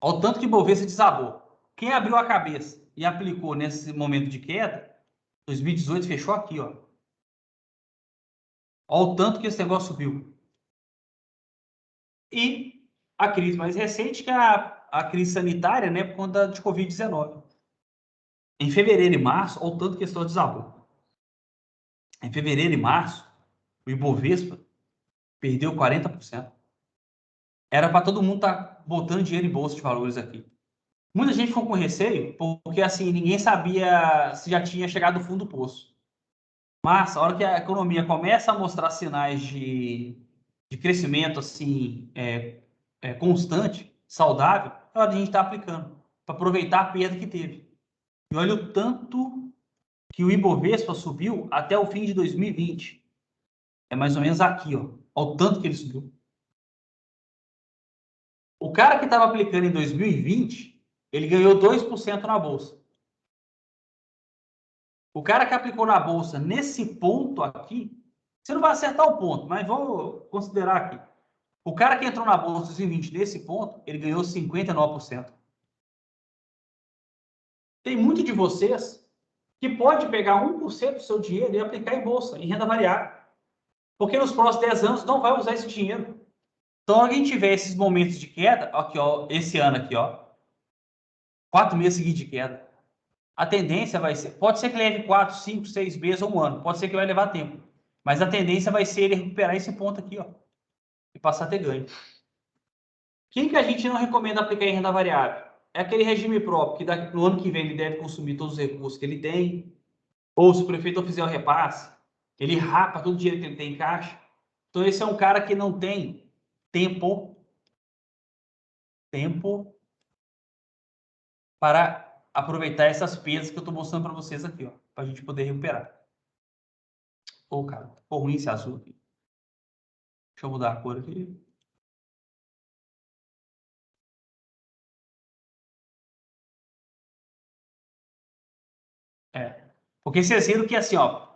Olha o tanto que Ibovespa desabou. Quem abriu a cabeça e aplicou nesse momento de queda, 2018 fechou aqui, ó. Olha o tanto que esse negócio subiu. E a crise mais recente, que é a crise sanitária, né, por conta de Covid-19. Em fevereiro e março, olha o tanto que esse troço desabou. Em fevereiro e março, o Ibovespa perdeu 40%. Era para todo mundo estar botando dinheiro em bolsa de valores aqui. Muita gente ficou com receio, porque assim, ninguém sabia se já tinha chegado ao fundo do poço. Mas, a hora que a economia começa a mostrar sinais de crescimento assim, constante, saudável, é hora de a gente estar aplicando, para aproveitar a perda que teve. E olha o tanto que o Ibovespa subiu até o fim de 2020. É mais ou menos aqui, ó. Olha o tanto que ele subiu. O cara que estava aplicando em 2020, ele ganhou 2% na bolsa. O cara que aplicou na bolsa nesse ponto aqui, você não vai acertar o ponto, mas vou considerar aqui. O cara que entrou na bolsa em 2020 nesse ponto, ele ganhou 59%. Tem muito de vocês que pode pegar 1% do seu dinheiro e aplicar em bolsa, em renda variável. Porque nos próximos 10 anos não vai usar esse dinheiro. Então, alguém tiver esses momentos de queda, aqui, ó, esse ano aqui, ó, 4 meses seguidos de queda, a tendência vai ser, pode ser que leve 4, 5, 6 meses ou um ano, pode ser que vai levar tempo, mas a tendência vai ser ele recuperar esse ponto aqui, ó, e passar a ter ganho. Quem que a gente não recomenda aplicar em renda variável? É aquele regime próprio, que no ano que vem ele deve consumir todos os recursos que ele tem, ou se o prefeito fizer o repasse, ele rapa todo o dinheiro que ele tem em caixa. Então, esse é um cara que não tem tempo para aproveitar essas perdas que eu estou mostrando para vocês aqui, ó, para a gente poder recuperar. Pô, cara, ficou ruim esse azul aqui. Deixa eu mudar a cor aqui. Porque vocês viram que assim, ó,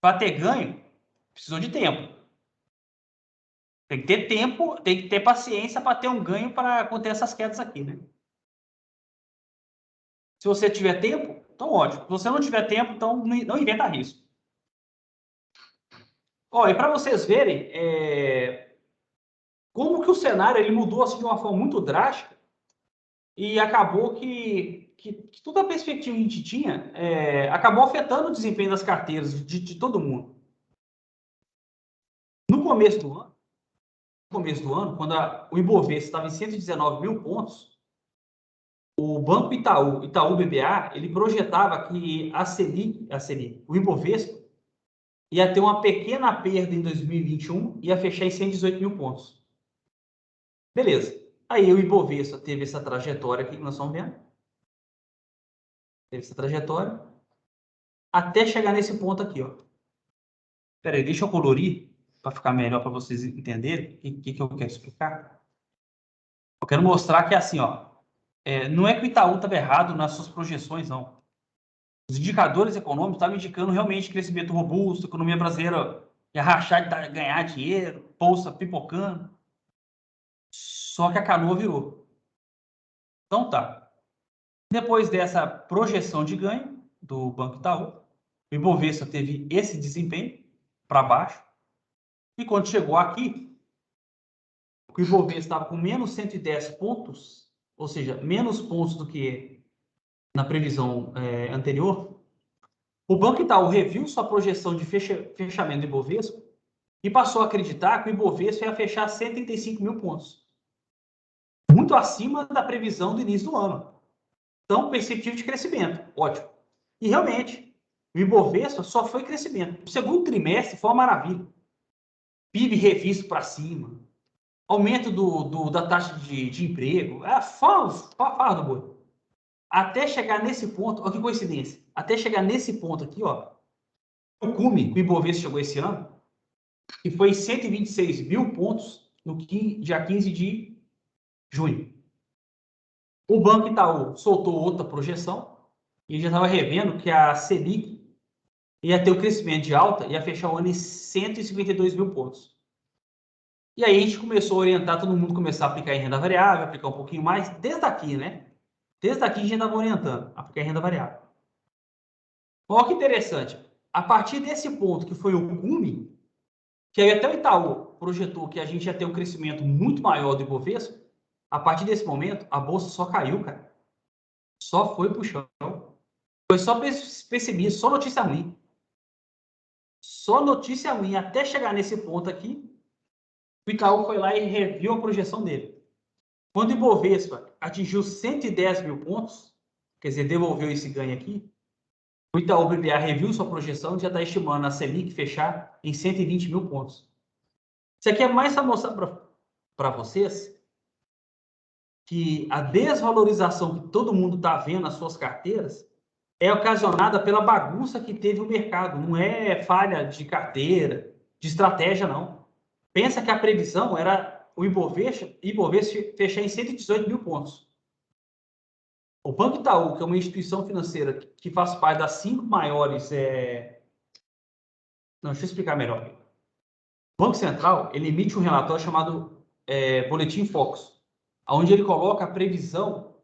para ter ganho, precisou de tempo. Tem que ter tempo, tem que ter paciência para ter um ganho para conter essas quedas aqui, né? Se você tiver tempo, então ótimo. Se você não tiver tempo, então não inventa risco. Ó, e para vocês verem como que o cenário ele mudou assim, de uma forma muito drástica e acabou que toda a perspectiva que a gente tinha acabou afetando o desempenho das carteiras de todo mundo. No começo do ano, quando o Ibovespa estava em 119 mil pontos, o Banco Itaú BBA, ele projetava que a Selic, o Ibovespa, ia ter uma pequena perda em 2021 e ia fechar em 118 mil pontos. Beleza. Aí o Ibovespa teve essa trajetória aqui que nós estamos vendo. Teve essa trajetória até chegar nesse ponto aqui, ó. Espera aí, deixa eu colorir para ficar melhor para vocês entenderem o que eu quero explicar. Eu quero mostrar que é assim, ó. Não é que o Itaú estava errado nas suas projeções, não. Os indicadores econômicos estavam indicando realmente crescimento robusto, economia brasileira ia rachar de ganhar dinheiro, bolsa pipocando. Só que a canoa virou. Então tá. Depois dessa projeção de ganho do Banco Itaú, o Ibovespa teve esse desempenho para baixo. E quando chegou aqui, o Ibovespa estava com menos 110 pontos, ou seja, menos pontos do que na previsão anterior. O Banco Itaú reviu sua projeção de fechamento do Ibovespa e passou a acreditar que o Ibovespa ia fechar 135 mil pontos. Muito acima da previsão do início do ano. Então, perspectiva de crescimento. Ótimo. E realmente, o Ibovespa só foi crescimento. O segundo trimestre foi uma maravilha. PIB revisto para cima. Aumento da taxa de emprego. Fala do boi. Até chegar nesse ponto, olha que coincidência. Até chegar nesse ponto aqui, ó. O cume, o Ibovespa chegou esse ano, que foi 126 mil pontos no dia 15 de junho. O Banco Itaú soltou outra projeção e já estava revendo que a Selic ia ter o crescimento de alta e ia fechar o ano em 152 mil pontos. E aí a gente começou a orientar, todo mundo começar a aplicar em renda variável, aplicar um pouquinho mais, desde aqui, né? Desde aqui a gente estava orientando, aplicar em renda variável. Olha que interessante. A partir desse ponto, que foi o cume, que aí até o Itaú projetou que a gente ia ter um crescimento muito maior do Ibovespa, a partir desse momento, a bolsa só caiu, cara. Só foi pro chão. Foi só pessimismo, só notícia ruim. Só notícia ruim. Até chegar nesse ponto aqui, o Itaú foi lá e reviu a projeção dele. Quando o Ibovespa atingiu 110 mil pontos, quer dizer, devolveu esse ganho aqui, o Itaú BBA reviu sua projeção e já está estimando a Selic fechar em 120 mil pontos. Isso aqui é mais para mostrar para vocês que a desvalorização que todo mundo está vendo nas suas carteiras é ocasionada pela bagunça que teve o mercado. Não é falha de carteira, de estratégia, não. Pensa que a previsão era o Ibovespa fechar em 118 mil pontos. O Banco Itaú, que é uma instituição financeira que faz parte das 5 maiores... Não, deixa eu explicar melhor. O Banco Central, ele emite um relatório chamado Boletim Focus, onde ele coloca a previsão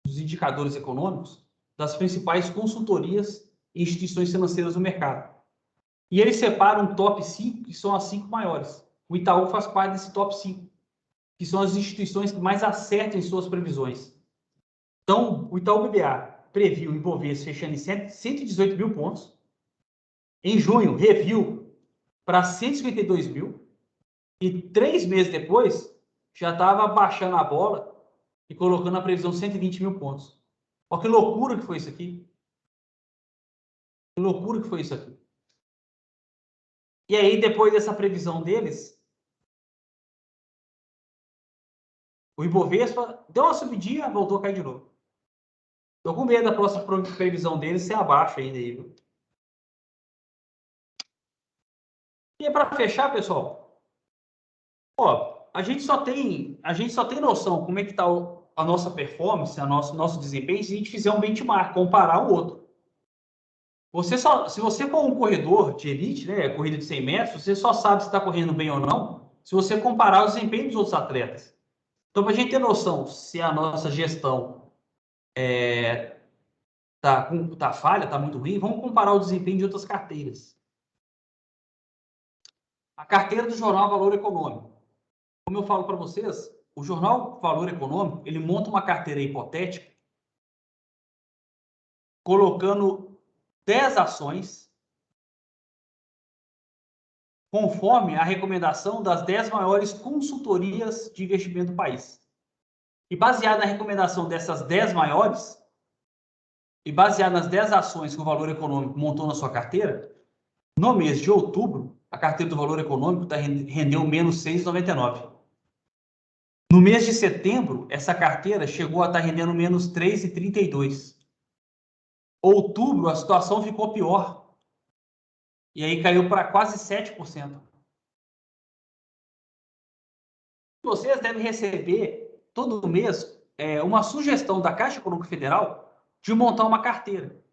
dos indicadores econômicos das principais consultorias e instituições financeiras do mercado. E ele separa um top 5, que são as 5 maiores. O Itaú faz parte desse top 5, que são as instituições que mais acertam em suas previsões. Então, o Itaú BBA previu o Ibovespa fechando em 118 mil pontos. Em junho, reviu para 152 mil. E 3 meses depois, já estava baixando a bola e colocando a previsão 120 mil pontos. Olha que loucura que foi isso aqui. Que loucura que foi isso aqui. E aí, depois dessa previsão deles, o Ibovespa deu uma subidinha, voltou a cair de novo. Estou com medo da próxima previsão deles ser abaixo ainda aí, viu? E para fechar, pessoal, ó, a gente só tem noção como é que está a nossa performance, nosso desempenho, se a gente fizer um benchmark, comparar o outro. Se você for um corredor de elite, né, corrida de 100 metros, você só sabe se está correndo bem ou não se você comparar o desempenho dos outros atletas. Então, para a gente ter noção se a nossa gestão tá falha, tá muito ruim, vamos comparar o desempenho de outras carteiras. A carteira do Jornal Valor Econômico. Como eu falo para vocês, o Jornal Valor Econômico, ele monta uma carteira hipotética colocando 10 ações conforme a recomendação das 10 maiores consultorias de investimento do país. E baseado na recomendação dessas 10 maiores, e baseado nas 10 ações que o Valor Econômico montou na sua carteira, no mês de outubro, a carteira do Valor Econômico rendeu menos 6,99. No mês de setembro, essa carteira chegou a estar rendendo menos 3,32. Outubro, a situação ficou pior. E aí caiu para quase 7%. Vocês devem receber, todo mês, uma sugestão da Caixa Econômica Federal de montar uma carteira.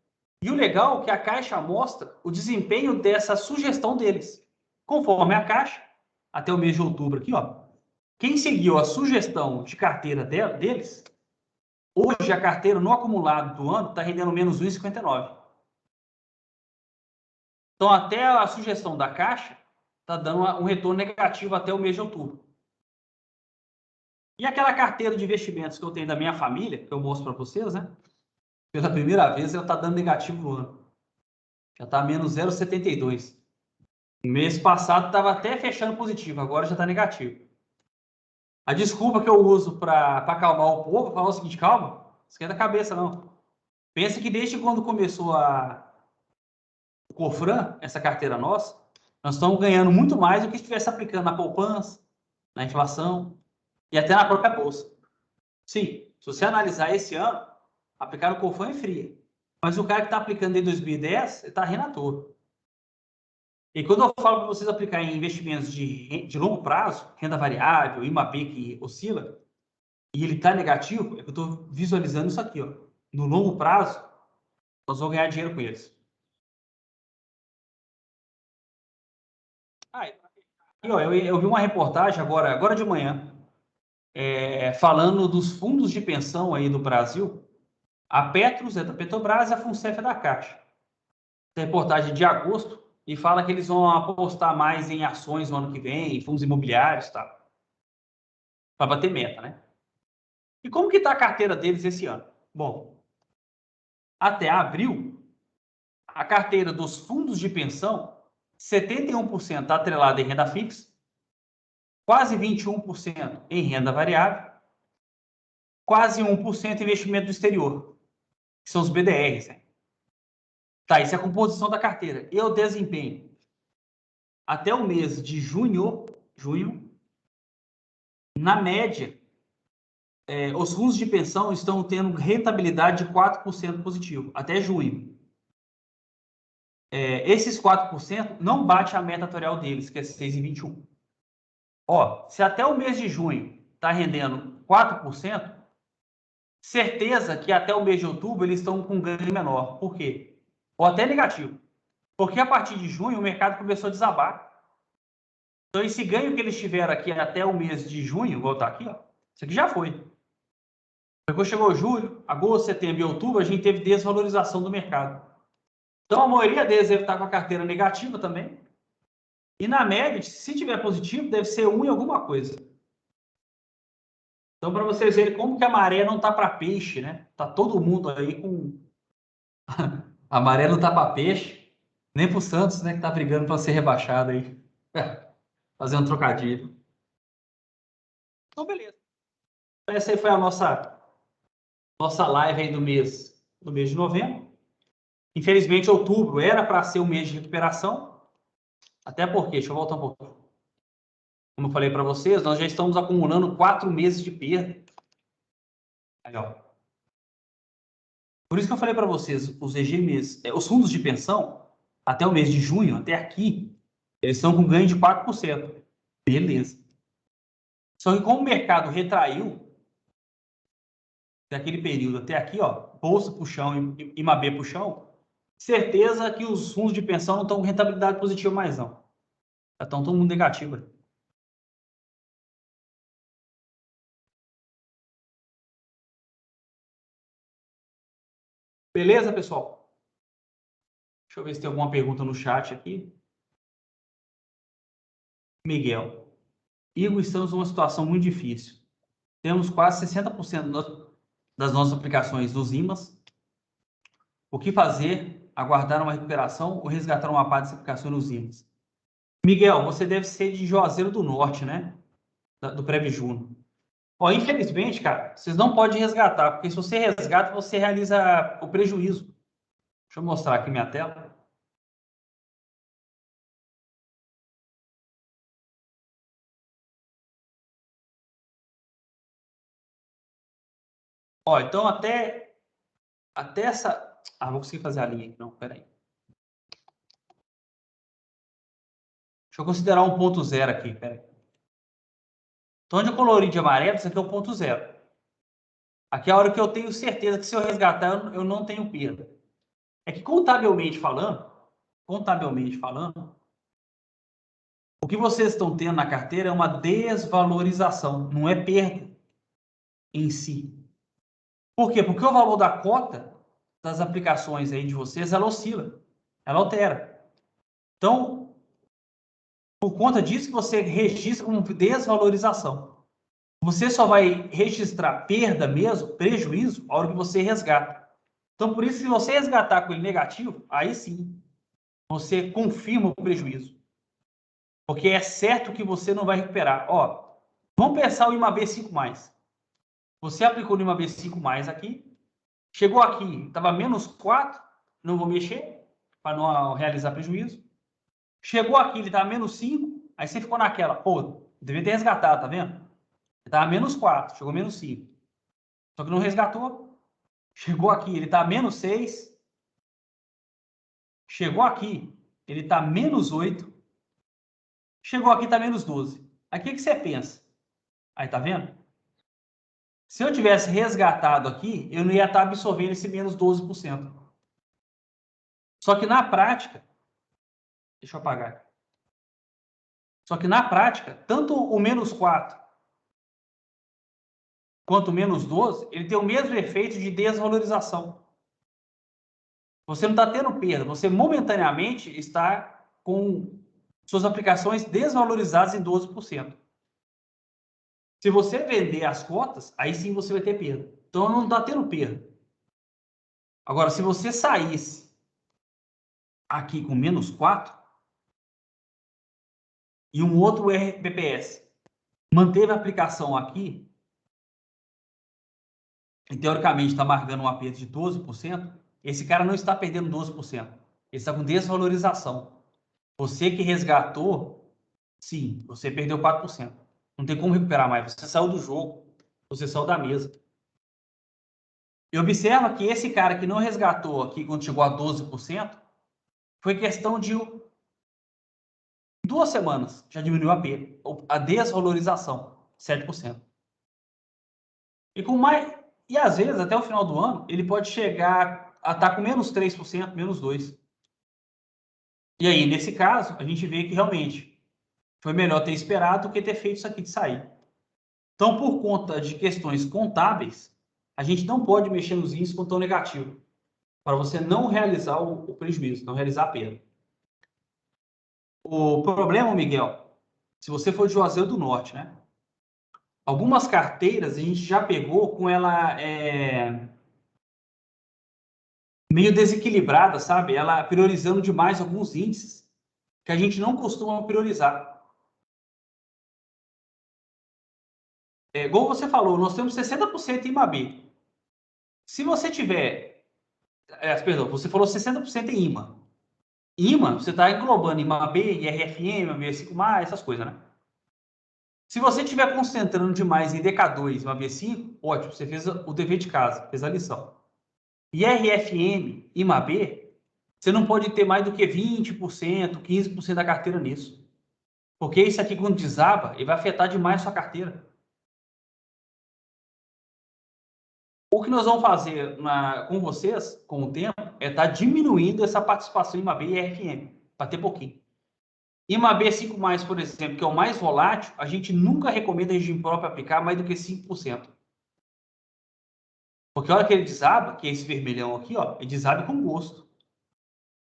E o legal é que a Caixa mostra o desempenho dessa sugestão deles. Conforme a Caixa, até o mês de outubro aqui, ó, quem seguiu a sugestão de carteira deles, hoje a carteira no acumulado do ano está rendendo menos 1,59. Então, até a sugestão da Caixa está dando um retorno negativo até o mês de outubro. E aquela carteira de investimentos que eu tenho da minha família, que eu mostro para vocês, né? Pela primeira vez, ela está dando negativo no ano. Já está menos 0,72. No mês passado estava até fechando positivo, agora já está negativo. A desculpa que eu uso para acalmar o povo é falar o seguinte: calma, esquenta a cabeça, não. Pensa que desde quando começou o Cofran, essa carteira nossa, nós estamos ganhando muito mais do que se estivesse aplicando na poupança, na inflação e até na própria bolsa. Sim, se você analisar esse ano, aplicar o Cofran é fria. Mas o cara que está aplicando em 2010, ele está rindo à toa. E quando eu falo para vocês aplicar em investimentos de longo prazo, renda variável, IMAB que oscila, e ele está negativo, é que eu estou visualizando isso aqui, ó. No longo prazo, nós vamos ganhar dinheiro com eles. E, ó, eu vi uma reportagem agora de manhã, falando dos fundos de pensão aí do Brasil. A Petros é da Petrobras e a Funcef é da Caixa. Reportagem de agosto, e fala que eles vão apostar mais em ações no ano que vem, em fundos imobiliários, tá? Para bater meta, né? E como que está a carteira deles esse ano? Bom, até abril, a carteira dos fundos de pensão, 71% atrelada em renda fixa, quase 21% em renda variável, quase 1% em investimento do exterior, que são os BDRs, né? Tá, isso é a composição da carteira. E o desempenho? Até o mês de junho, na média, os fundos de pensão estão tendo rentabilidade de 4% positivo, até junho. Esses 4% não bate a meta atuarial deles, que é 6,21. Ó, se até o mês de junho está rendendo 4%, certeza que até o mês de outubro eles estão com um ganho menor. Por quê? Ou até negativo. Porque a partir de junho o mercado começou a desabar. Então esse ganho que eles tiveram aqui até o mês de junho, vou voltar aqui, ó, isso aqui já foi. Depois chegou julho, agosto, setembro e outubro, a gente teve desvalorização do mercado. Então a maioria deles deve estar com a carteira negativa também. E na média, se tiver positivo, deve ser 1 em alguma coisa. Então, para vocês verem como que a maré não está para peixe, né? Tá todo mundo aí com... A maré não tá para peixe, nem para o Santos, né? Que tá brigando para ser rebaixado aí. Fazer um trocadilho. Então, beleza. Essa aí foi a nossa live aí do mês de novembro. Infelizmente, outubro era para ser o mês de recuperação. Até porque, deixa eu voltar um pouco. Como eu falei para vocês, nós já estamos acumulando 4 meses de perda. Aí, ó. Por isso que eu falei para vocês, os regimes, os fundos de pensão, até o mês de junho, até aqui, eles estão com ganho de 4%. Beleza. Só que como o mercado retraiu, daquele período até aqui, ó, bolsa pro chão e IMAB pro chão, certeza que os fundos de pensão não estão com rentabilidade positiva mais, não. Já estão todo mundo negativo. Beleza, pessoal? Deixa eu ver se tem alguma pergunta no chat aqui. Miguel. Igor, estamos numa situação muito difícil. Temos quase 60% das nossas aplicações nos IMAs. O que fazer? Aguardar uma recuperação ou resgatar uma parte das aplicações nos IMAs? Miguel, você deve ser de Juazeiro do Norte, né? Do Previjuno. Ó, infelizmente, cara, vocês não podem resgatar, porque se você resgata, você realiza o prejuízo. Deixa eu mostrar aqui minha tela. Ó, então até essa... Ah, vou conseguir fazer a linha aqui. Não, peraí. Deixa eu considerar um ponto zero aqui, peraí. Então, onde eu colori de amarelo, isso aqui é o ponto zero. Aqui é a hora que eu tenho certeza que se eu resgatar, eu não tenho perda. É que contabilmente falando, o que vocês estão tendo na carteira é uma desvalorização, não é perda em si. Por quê? Porque o valor da cota das aplicações aí de vocês, ela oscila, ela altera. Então, por conta disso que você registra como desvalorização. Você só vai registrar perda mesmo, prejuízo, a hora que você resgata. Então, por isso, se você resgatar com ele negativo, aí sim, você confirma o prejuízo. Porque é certo que você não vai recuperar. Ó, vamos pensar o IMAB 5+. Você aplicou no IMAB 5+ aqui, chegou aqui, estava -4, não vou mexer, para não realizar prejuízo. Chegou aqui, ele estava -5, aí você ficou naquela, pô, devia ter resgatado, tá vendo? Ele estava -4, chegou -5. Só que não resgatou. Chegou aqui, ele está -6. Chegou aqui, ele está -8. Chegou aqui, está -12. Aí o que você pensa? Aí, tá vendo? Se eu tivesse resgatado aqui, eu não ia estar absorvendo esse -12%. Só que na prática, deixa eu apagar aqui. Só que na prática, tanto o -4 quanto o -12, ele tem o mesmo efeito de desvalorização. Você não está tendo perda, você momentaneamente está com suas aplicações desvalorizadas em 12%. Se você vender as cotas, aí sim você vai ter perda. Então não está tendo perda. Agora, se você saísse aqui com -4 e um outro RPPS manteve a aplicação aqui e teoricamente está marcando um aperto de 12%, esse cara não está perdendo 12%. Ele está com desvalorização. Você que resgatou, sim, você perdeu 4%. Não tem como recuperar mais. Você saiu do jogo, você saiu da mesa. E observa que esse cara que não resgatou aqui quando chegou a 12%, foi questão de 2 semanas. Já diminuiu a desvalorização, 7%. E às vezes, até o final do ano, ele pode chegar a estar com -3%, -2%. E aí, nesse caso, a gente vê que realmente foi melhor ter esperado do que ter feito isso aqui de sair. Então, por conta de questões contábeis, a gente não pode mexer nos índices com tom negativo, para você não realizar o prejuízo, não realizar a perda. O problema, Miguel, se você for de Juazeiro do Norte, né? Algumas carteiras a gente já pegou com ela meio desequilibrada, sabe? Ela priorizando demais alguns índices que a gente não costuma priorizar. Igual você falou, nós temos 60% em IMAB. Se você tiver... perdão, você falou 60% em IMA. IMA, você está englobando IMAB, IRFM, IMAB 5+, essas coisas, né? Se você estiver concentrando demais em DK2 e IMAB 5, ótimo, você fez o dever de casa, fez a lição. IRFM, IMAB, você não pode ter mais do que 20%, 15% da carteira nisso. Porque isso aqui, quando desaba, ele vai afetar demais a sua carteira. O que nós vamos fazer com vocês, com o tempo, é estar diminuindo essa participação em IMAB e IRFM, para ter pouquinho. IMAB 5+, por exemplo, que é o mais volátil, a gente nunca recomenda regime próprio aplicar mais do que 5%. Porque a hora que ele desaba, que é esse vermelhão aqui, ó, ele desaba com gosto.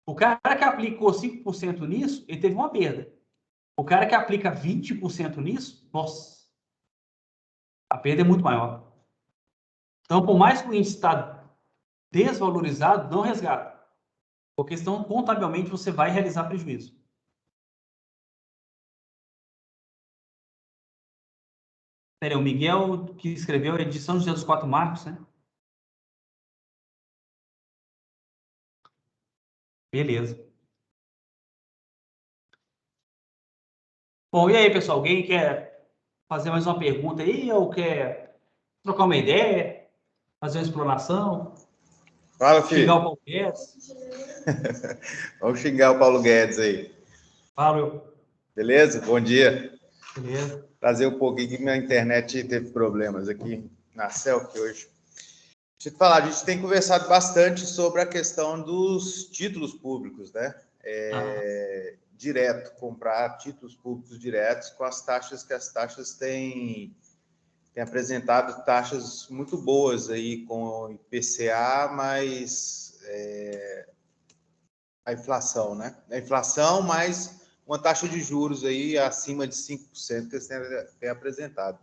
O cara que aplicou 5% nisso, ele teve uma perda. O cara que aplica 20% nisso, nossa, a perda é muito maior. Então, por mais que o índice está desvalorizado, não resgata. Porque senão, contabilmente, você vai realizar prejuízo. Peraí, o Miguel, que escreveu a edição de Dia dos 4 Marcos, né? Beleza. Bom, e aí, pessoal? Alguém quer fazer mais uma pergunta aí? Ou quer trocar uma ideia? Fazer uma explanação? Fala, filho. Xingar o Paulo Guedes? Vamos xingar o Paulo Guedes aí. Fala. Beleza? Bom dia. Beleza. Trazer um pouquinho que minha internet teve problemas aqui na Celc hoje. Deixa eu te falar, a gente tem conversado bastante sobre a questão dos títulos públicos, né? Direto, comprar títulos públicos diretos com as taxas que as taxas têm apresentado taxas muito boas aí com o IPCA, mas a inflação, né? A inflação mais uma taxa de juros aí acima de 5% que eles têm apresentado.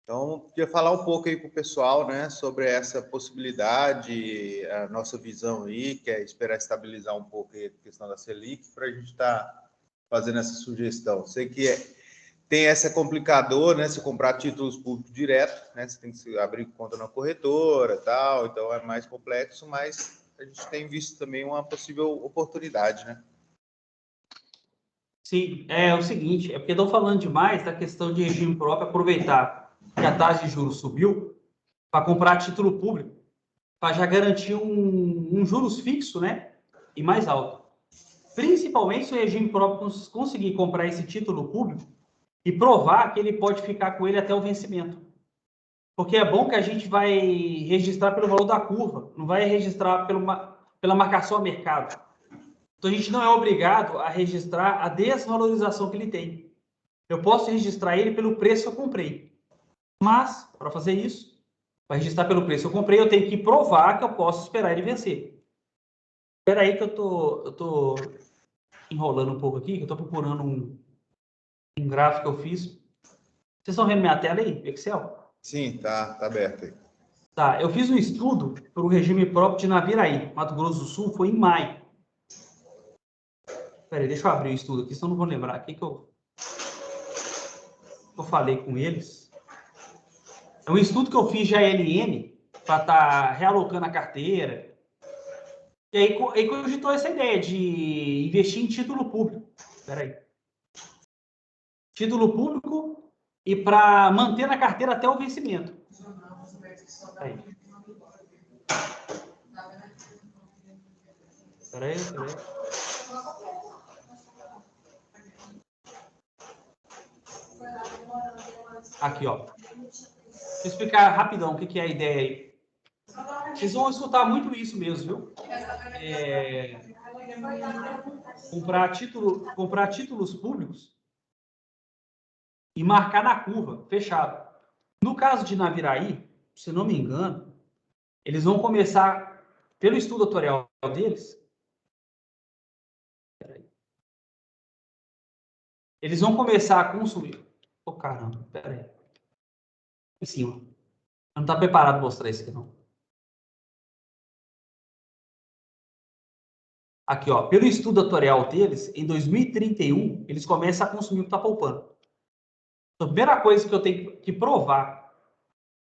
Então, queria falar um pouco aí para o pessoal, né, sobre essa possibilidade, a nossa visão aí, que é esperar estabilizar um pouco a questão da Selic, para a gente estar fazendo essa sugestão. Sei que tem essa complicador, né, se comprar títulos públicos direto, né, você tem que abrir conta na corretora, tal, então é mais complexo, mas a gente tem visto também uma possível oportunidade, né? Sim, é o seguinte, é porque estão falando demais da questão de regime próprio, aproveitar que a taxa de juros subiu para comprar título público, para já garantir um juros fixo, né, e mais alto. Principalmente se o regime próprio conseguir comprar esse título público e provar que ele pode ficar com ele até o vencimento. Porque é bom que a gente vai registrar pelo valor da curva, não vai registrar pela marcação a mercado. Então, a gente não é obrigado a registrar a desvalorização que ele tem. Eu posso registrar ele pelo preço que eu comprei. Mas, para fazer isso, para registrar pelo preço que eu comprei, eu tenho que provar que eu posso esperar ele vencer. Espera aí que eu tô enrolando um pouco aqui, que eu estou procurando um gráfico que eu fiz. Vocês estão vendo minha tela aí, Excel? Sim, tá aberto aí. Tá, eu fiz um estudo para o regime próprio de Naviraí, Mato Grosso do Sul, foi em maio. Peraí, deixa eu abrir o estudo aqui, senão eu não vou lembrar. O que eu falei com eles? É um estudo que eu fiz de ALM para estar realocando a carteira. E aí cogitou essa ideia de investir em título público. Peraí. Título público e para manter na carteira até o vencimento. Aí. Peraí. Aqui, ó. Deixa eu explicar rapidão o que é a ideia aí. Vocês vão escutar muito isso mesmo, viu? Comprar títulos públicos e marcar na curva, fechado. No caso de Naviraí, se não me engano, eles vão começar, pelo estudo atuarial deles, eles vão começar a consumir. Oh, caramba, peraí. Em cima. Não está preparado para mostrar isso aqui, não. Aqui, ó. Pelo estudo atuarial deles, em 2031, eles começam a consumir o que está poupando. Então, a primeira coisa que eu tenho que provar,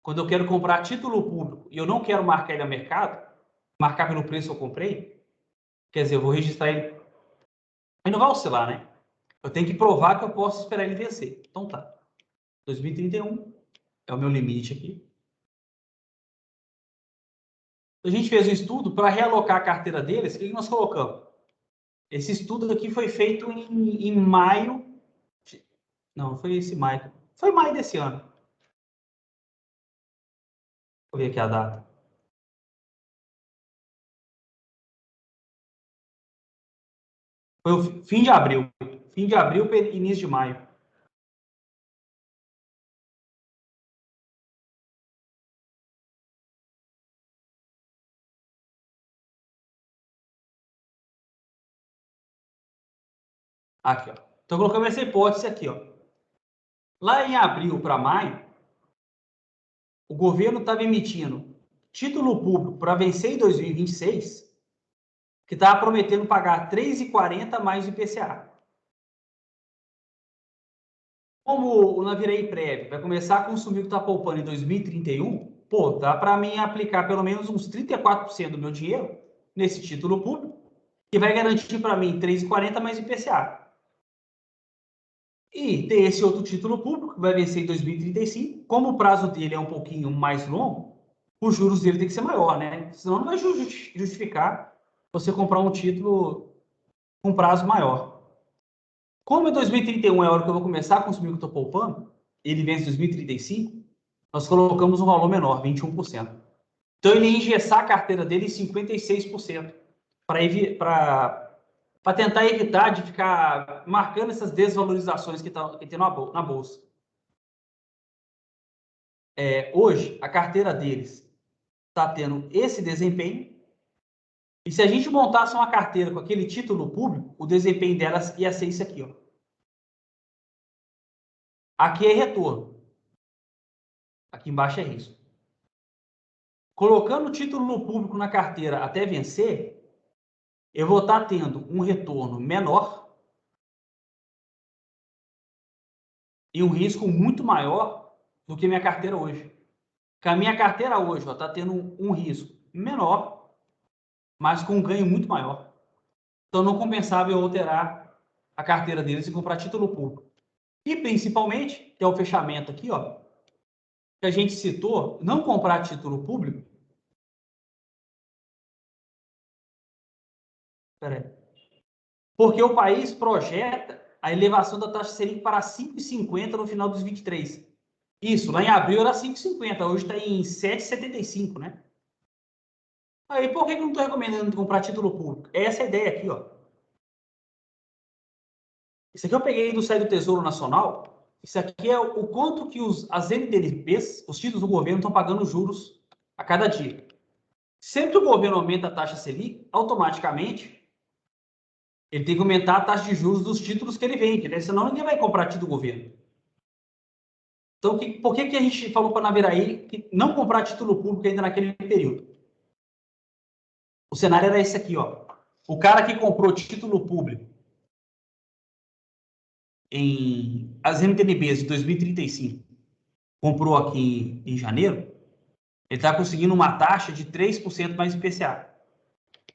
quando eu quero comprar título público e eu não quero marcar ele a mercado, marcar pelo preço que eu comprei, quer dizer, eu vou registrar ele. Aí não vai oscilar, né? Eu tenho que provar que eu posso esperar ele vencer. Então tá. 2031 é o meu limite aqui. A gente fez um estudo para realocar a carteira deles. O que nós colocamos? Esse estudo aqui foi feito em maio. Não, foi esse maio. Foi maio desse ano. Vou ver aqui a data. Foi o fim de abril. Fim de abril para início de maio. Aqui, ó. Então, colocamos essa hipótese aqui, ó. Lá em abril para maio, o governo estava emitindo título público para vencer em 2026, que estava prometendo pagar 3,40 mais o IPCA. Como o Naviraí Prévio vai começar a consumir o que está poupando em 2031, pô, dá para mim aplicar pelo menos uns 34% do meu dinheiro nesse título público, que vai garantir para mim 3,40 mais IPCA. E ter esse outro título público, que vai vencer em 2035, como o prazo dele é um pouquinho mais longo, os juros dele tem que ser maior, né? Senão não vai justificar você comprar um título com prazo maior. Como em 2031 é a hora que eu vou começar a consumir o que eu estou poupando, ele vence em 2035, nós colocamos um valor menor, 21%. Então, ele ia engessar a carteira dele em 56%, para tentar evitar de ficar marcando essas desvalorizações que tem na Bolsa. Hoje, a carteira deles está tendo esse desempenho, e se a gente montasse uma carteira com aquele título público, o desempenho delas ia ser isso aqui, ó. Aqui é retorno. Aqui embaixo é risco. Colocando o título público na carteira até vencer, eu vou estar tendo um retorno menor e um risco muito maior do que minha carteira hoje. Porque a minha carteira hoje está tendo um risco menor, mas com um ganho muito maior. Então, não compensava eu alterar a carteira deles e comprar título público. E, principalmente, que é o fechamento aqui, ó, que a gente citou, não comprar título público. Porque o país projeta a elevação da taxa Selic para 5,50 no final dos 23. Isso, lá em abril era 5,50, hoje está em 7,75, né? Aí, por que eu não estou recomendando comprar título público? É essa a ideia aqui, ó. Isso aqui eu peguei do site do Tesouro Nacional. Isso aqui é o quanto que as NTNBs, os títulos do governo, estão pagando juros a cada dia. Sempre que o governo aumenta a taxa Selic, automaticamente ele tem que aumentar a taxa de juros dos títulos que ele vende, né? Senão ninguém vai comprar título do governo. Então, por que a gente falou para a Naviraí que não comprar título público ainda naquele período? O cenário era esse aqui, ó. O cara que comprou título público em as NTNBs de 2035, comprou aqui em janeiro, ele está conseguindo uma taxa de 3% mais IPCA.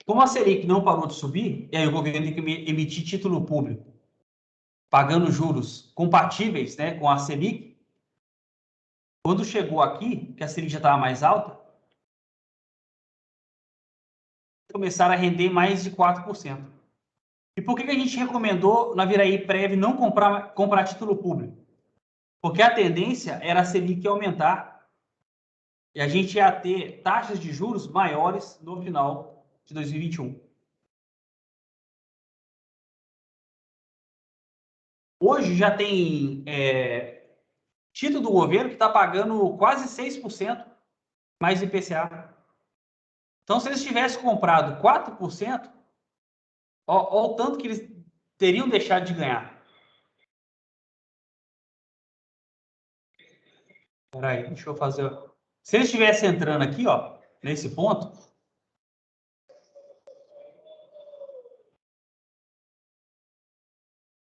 Como a Selic não parou de subir, e aí o governo tem que emitir título público, pagando juros compatíveis, né, com a Selic, quando chegou aqui, que a Selic já estava mais alta, começaram a render mais de 4%. E por que a gente recomendou na Viraí Prev não comprar título público? Porque a tendência era a Selic aumentar e a gente ia ter taxas de juros maiores no final de 2021. Hoje já tem título do governo que está pagando quase 6% mais IPCA. Então, se eles tivessem comprado 4%, ó o tanto que eles teriam deixado de ganhar. Espera aí, deixa eu fazer. Se eles estivessem entrando aqui, ó, nesse ponto,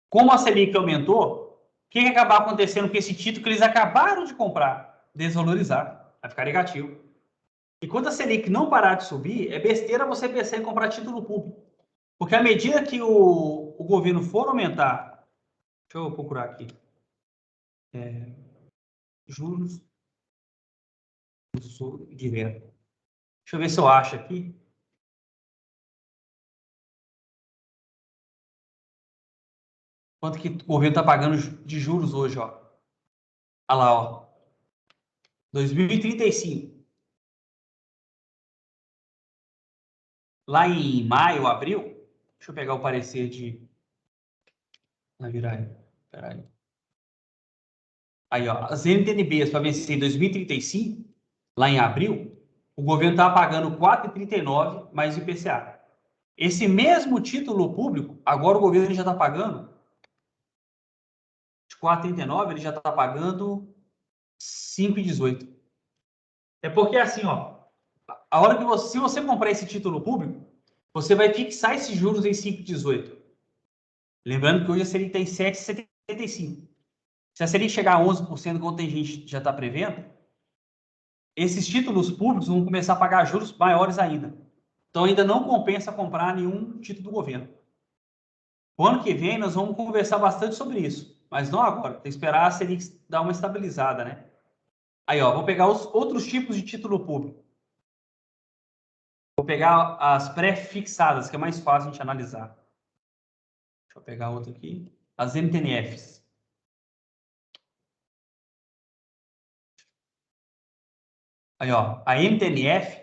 como a Selic aumentou, o que ia acabar acontecendo com esse título que eles acabaram de comprar? Desvalorizar, vai ficar negativo. E quando a Selic não parar de subir, é besteira você pensar em comprar título público. Porque à medida que o governo for aumentar, deixa eu procurar aqui, juros direto. Deixa eu ver se eu acho aqui. Quanto que o governo está pagando de juros hoje, ó. Olha lá, ó. 2035. Lá em maio, abril, deixa eu pegar o parecer de... Vai virar aí. Peraí. Aí, ó. As NTNBs para vencer em 2035, lá em abril, o governo estava pagando 4,39 mais IPCA. Esse mesmo título público, agora o governo já está pagando, de 4,39, ele já está pagando 5,18. É porque assim, ó, a hora que se você comprar esse título público, você vai fixar esses juros em 5,18. Lembrando que hoje a Selic está em 7,75. Se a Selic chegar a 11%, como tem gente já está prevendo, esses títulos públicos vão começar a pagar juros maiores ainda. Então, ainda não compensa comprar nenhum título do governo. O ano que vem, nós vamos conversar bastante sobre isso, mas não agora. Tem que esperar a Selic dar uma estabilizada, né? Aí, ó, vou pegar os outros tipos de título público. Vou pegar as pré-fixadas, que é mais fácil a gente analisar. Deixa eu pegar outro aqui. As NTNFs. Aí, ó, a NTNF,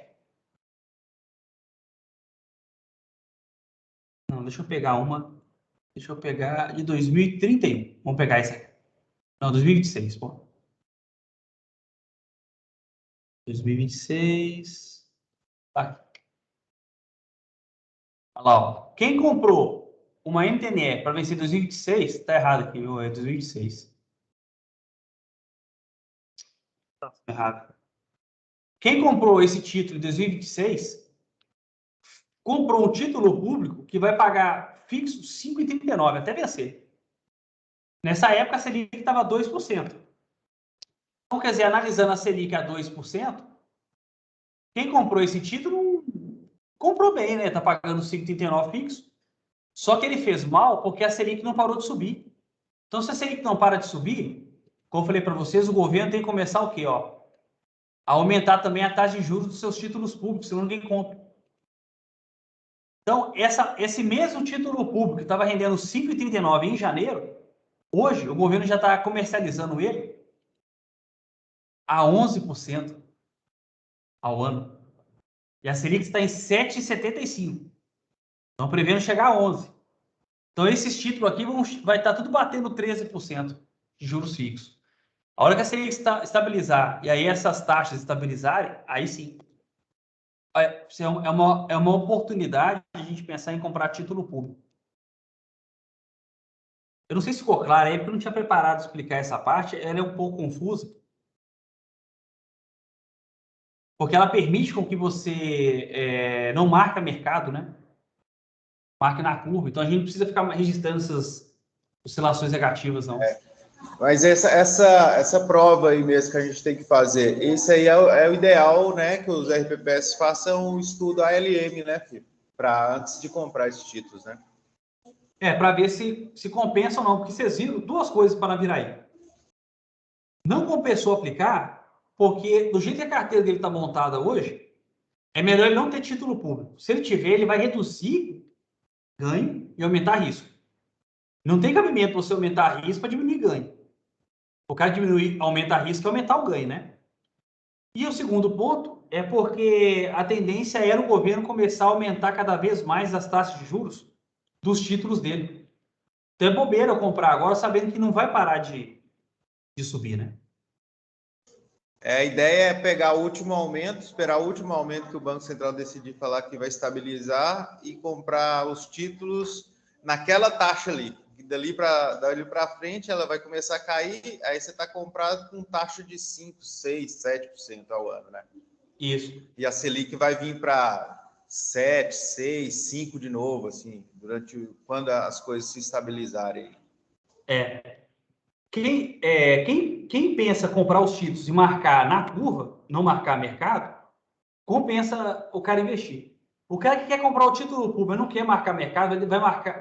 deixa eu pegar uma. Deixa eu pegar de 2031. Vamos pegar essa aqui. Não, 2026, pô. 2026. Tá. Olha lá, ó. Quem comprou uma MTNE para vencer em 2026, tá errado aqui, viu? É 2026. Tá errado. Quem comprou esse título em 2026, comprou um título público que vai pagar fixo 5,39 até vencer. Nessa época, a Selic estava 2%. Então, quer dizer, analisando a Selic a 2%, quem comprou esse título comprou bem, né? Está pagando 5,39 fixo. Só que ele fez mal porque a Selic não parou de subir. Então, se a Selic não para de subir, como eu falei para vocês, o governo tem que começar o quê? Ó? A aumentar também a taxa de juros dos seus títulos públicos, senão ninguém compra. Então, esse mesmo título público que estava rendendo 5,39 em janeiro, hoje o governo já está comercializando ele a 11% ao ano. E a Selic está em 7,75. Estão prevendo chegar a 11%. Então, esses títulos aqui vai estar tudo batendo 13% de juros fixos. A hora que a Selic estabilizar e aí essas taxas estabilizarem, aí sim. É uma oportunidade de a gente pensar em comprar título público. Eu não sei se ficou claro aí, porque eu não tinha preparado explicar essa parte. Ela é um pouco confusa. Porque ela permite com que você não marque mercado, né? Marque na curva. Então, a gente não precisa ficar registrando essas oscilações negativas, não. Mas essa prova aí mesmo que a gente tem que fazer, esse aí é o ideal, né? Que os RPPS façam um estudo ALM, né, filho? Antes de comprar esses títulos, né? Para ver se compensa ou não. Porque vocês viram duas coisas para virar aí. Não compensou aplicar, porque do jeito que a carteira dele está montada hoje, é melhor ele não ter título público. Se ele tiver, ele vai reduzir ganho e aumentar risco. Não tem cabimento você aumentar risco para diminuir ganho. O cara aumentar risco e aumentar o ganho, né? E o segundo ponto é porque a tendência era o governo começar a aumentar cada vez mais as taxas de juros dos títulos dele. Então é bobeira eu comprar agora sabendo que não vai parar de subir, né? A ideia é pegar o último aumento, esperar o último aumento que o Banco Central decidir falar que vai estabilizar e comprar os títulos naquela taxa ali. Dali para frente ela vai começar a cair, aí você está comprado com taxa de 5, 6, 7% ao ano, né? Isso. E a Selic vai vir para 7, 6, 5 de novo, assim, quando as coisas se estabilizarem. Quem pensa comprar os títulos e marcar na curva, não marcar mercado, compensa o cara investir. O cara que quer comprar o título público, não quer marcar mercado,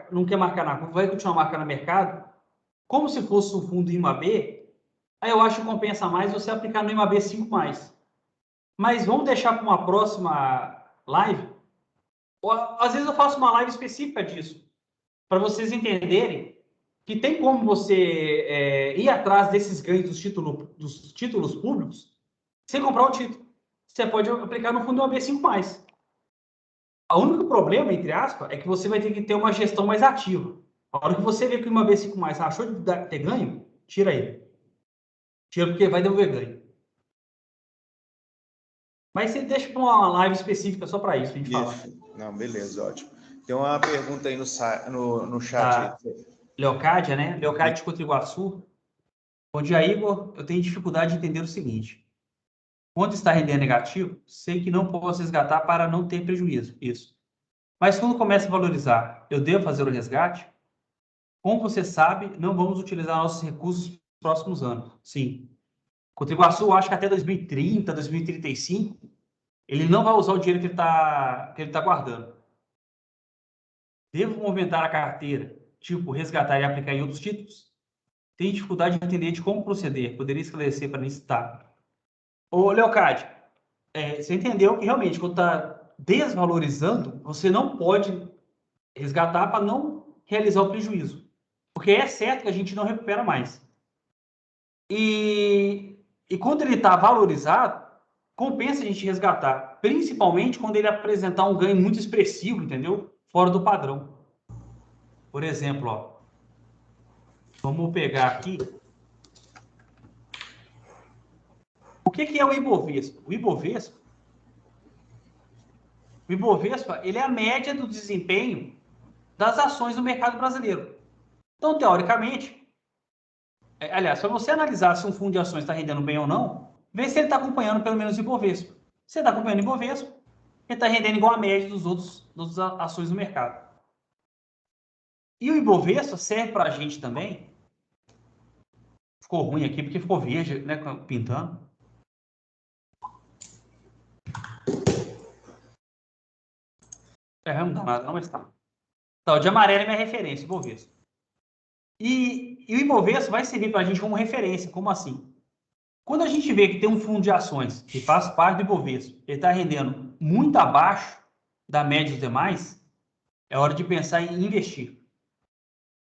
não quer marcar na curva, vai continuar marcando mercado, como se fosse um fundo IMAB, aí eu acho que compensa mais você aplicar no IMAB 5+. Mas vamos deixar para uma próxima live. Ou, às vezes eu faço uma live específica disso, para vocês entenderem que tem como você ir atrás desses ganhos dos títulos públicos sem comprar o título. Você pode aplicar no fundo IMAB 5+. O único problema, entre aspas, é que você vai ter que ter uma gestão mais ativa. A hora que você vê que o IMAB 5+, achou de ter ganho, tira ele. Tira porque vai devolver ganho. Mas você deixa para uma live específica só para isso, a gente falar. Não, beleza, ótimo. Tem uma pergunta aí no chat. Leocádia, né? Leocádia de Cotriguaçu. Bom dia, Igor. Eu tenho dificuldade de entender o seguinte. Quando está rendendo negativo, sei que não posso resgatar para não ter prejuízo. Isso. Mas quando começa a valorizar, eu devo fazer o resgate? Como você sabe, não vamos utilizar nossos recursos nos próximos anos. Sim. Cotriguaçu, acho que até 2030, 2035, ele não vai usar o dinheiro que ele tá guardando. Devo movimentar a carteira, tipo resgatar e aplicar em outros títulos? Tenho dificuldade de entender de como proceder. Poderia esclarecer para mim se está. Ô, Leocádio, você entendeu que realmente quando está desvalorizando, você não pode resgatar para não realizar o prejuízo. Porque é certo que a gente não recupera mais. E quando ele está valorizado, compensa a gente resgatar. Principalmente quando ele apresentar um ganho muito expressivo, entendeu? Fora do padrão. Por exemplo, ó, vamos pegar aqui. O que é o Ibovespa? O Ibovespa, ele é a média do desempenho das ações do mercado brasileiro. Então, teoricamente, aliás, para você analisar se um fundo de ações está rendendo bem ou não, vê se ele está acompanhando pelo menos o Ibovespa. Se ele está acompanhando o Ibovespa, ele está rendendo igual a média das outras ações do mercado. E o Ibovespa serve para a gente também. Ficou ruim aqui porque ficou verde, né, pintando. Não dá nada, não, mas tá. Então, o de amarelo é minha referência, Ibovespa. E o Ibovespa vai servir para a gente como referência. Como assim? Quando a gente vê que tem um fundo de ações que faz parte do Ibovespa, ele está rendendo muito abaixo da média dos demais, é hora de pensar em investir.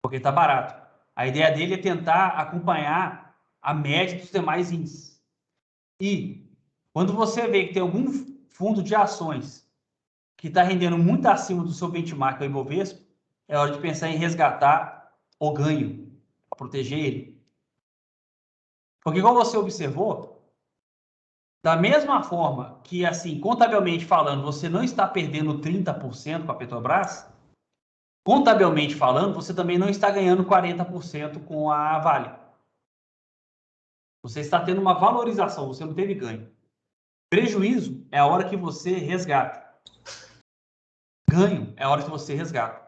Porque está barato. A ideia dele é tentar acompanhar a média dos demais índices. E quando você vê que tem algum fundo de ações que está rendendo muito acima do seu benchmark, o Ibovespa, é hora de pensar em resgatar o ganho, para proteger ele. Porque, como você observou, da mesma forma que, assim, contabilmente falando, você não está perdendo 30% com a Petrobras, contabilmente falando, você também não está ganhando 40% com a Vale. Você está tendo uma valorização, você não teve ganho. Prejuízo é a hora que você resgata. Ganho é a hora que você resgata.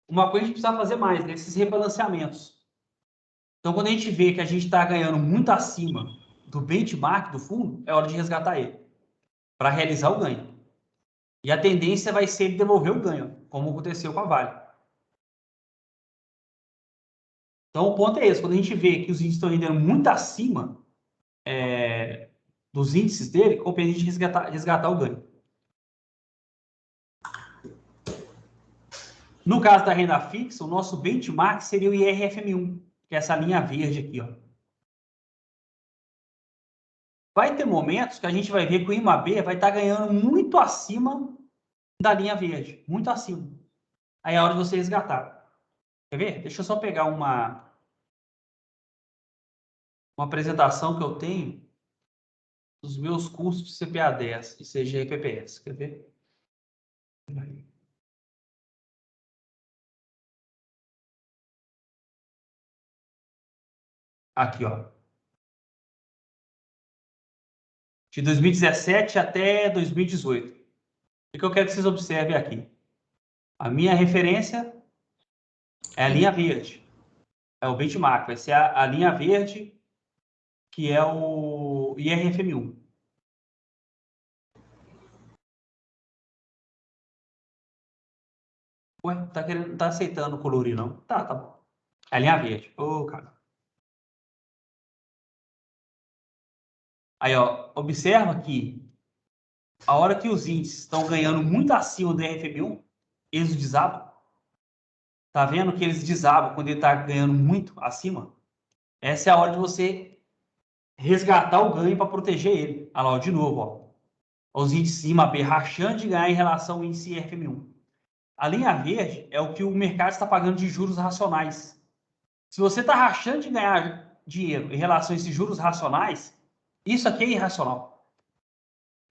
Uma coisa a gente precisa fazer mais, né? Esses rebalanceamentos. Então, quando a gente vê que a gente está ganhando muito acima do benchmark do fundo, é hora de resgatar ele, para realizar o ganho. E a tendência vai ser devolver o ganho, como aconteceu com a Vale. Então, o ponto é esse. Quando a gente vê que os índices estão rendendo muito acima dos índices dele, compensa a gente resgatar o ganho. No caso da renda fixa, o nosso benchmark seria o IRFM1, que é essa linha verde aqui, ó. Vai ter momentos que a gente vai ver que o IMAB vai estar ganhando muito acima da linha verde, muito acima. Aí é a hora de você resgatar. Quer ver? Deixa eu só pegar uma apresentação que eu tenho dos meus cursos de CPA 10 e CGE PPS. Quer ver? Aqui, ó. De 2017 até 2018. O que eu quero que vocês observem aqui? A minha referência é a linha verde. É o benchmark. Vai ser a linha verde, que é o IRFM1. Ué, tá aceitando colorir, não? Tá bom. É a linha verde. Ô, cara. Aí, ó, observa que a hora que os índices estão ganhando muito acima do IRFM1, eles desabam. Tá vendo que eles desabam quando ele está ganhando muito acima? Essa é a hora de você resgatar o ganho para proteger ele. Olha lá, ó, de novo, ó. Os índices IMAB rachando de ganhar em relação ao índice IRFM1. A linha verde é o que o mercado está pagando de juros racionais. Se você está rachando de ganhar dinheiro em relação a esses juros racionais, isso aqui é irracional.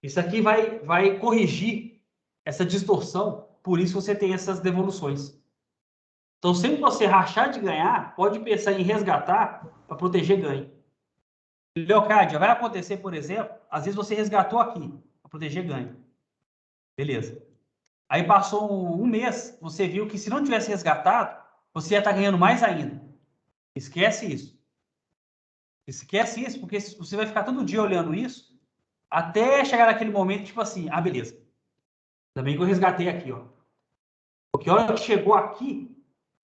Isso aqui vai corrigir essa distorção, por isso você tem essas devoluções. Então, sempre que você rachar de ganhar, pode pensar em resgatar para proteger ganho. Leocádia, vai acontecer, por exemplo, às vezes você resgatou aqui para proteger ganho. Beleza. Aí passou um mês, você viu que se não tivesse resgatado, você ia estar ganhando mais ainda. Esquece isso. Esquece isso, porque você vai ficar todo dia olhando isso, até chegar naquele momento, tipo assim, ah, beleza. Ainda bem que eu resgatei aqui, ó. Porque a hora que chegou aqui,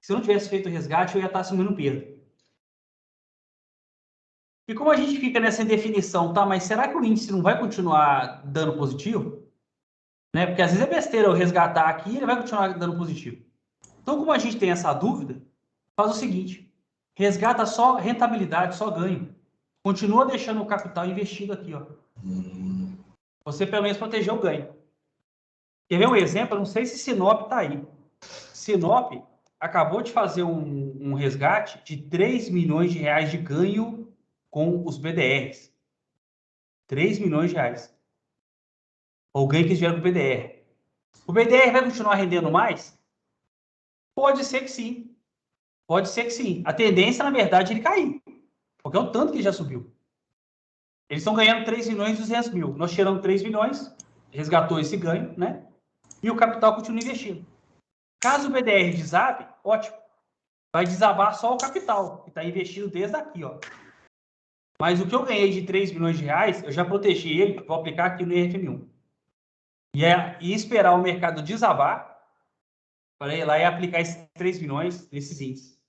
se eu não tivesse feito o resgate, eu ia estar assumindo perda. E como a gente fica nessa indefinição, tá? Mas será que o índice não vai continuar dando positivo? Né? Porque às vezes é besteira eu resgatar aqui e ele vai continuar dando positivo. Então, como a gente tem essa dúvida, faz o seguinte: resgata só rentabilidade, só ganho. Continua deixando o capital investido aqui, ó. Você pelo menos protegeu o ganho. Quer ver um exemplo? Eu não sei se Sinop está aí. Sinop, acabou de fazer um resgate de 3 milhões de reais de ganho com os BDRs. 3 milhões de reais. O ganho que eles tiveram com o BDR. O BDR vai continuar rendendo mais? Pode ser que sim. Pode ser que sim. A tendência, na verdade, é ele cair. Porque é o tanto que ele já subiu. Eles estão ganhando 3 milhões e 200 mil. Nós tiramos 3 milhões, resgatou esse ganho, né? E o capital continua investindo. Caso o BDR desabe, ótimo. Vai desabar só o capital, que está investido desde aqui, ó. Mas o que eu ganhei de 3 milhões de reais, eu já protegi ele, vou aplicar aqui no IRFM1. E esperar o mercado desabar, para ir lá e aplicar esses 3 milhões nesses índices.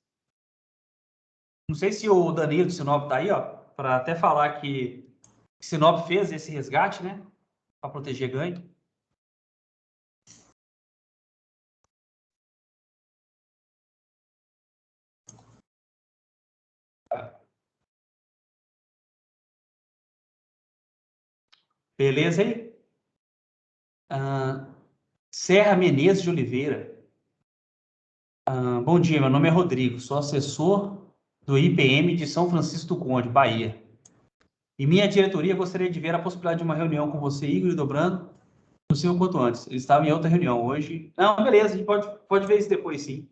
Não sei se o Danilo do Sinop está aí, ó, para até falar que o Sinop fez esse resgate, né? Para proteger ganho. Beleza aí? Serra Menezes de Oliveira. Bom dia, meu nome é Rodrigo, sou assessor do IPM de São Francisco do Conde, Bahia. Em minha diretoria, gostaria de ver a possibilidade de uma reunião com você, Igor e Dobrando, possível quanto antes. Eles estavam em outra reunião hoje. Não, beleza, a gente pode ver isso depois, sim.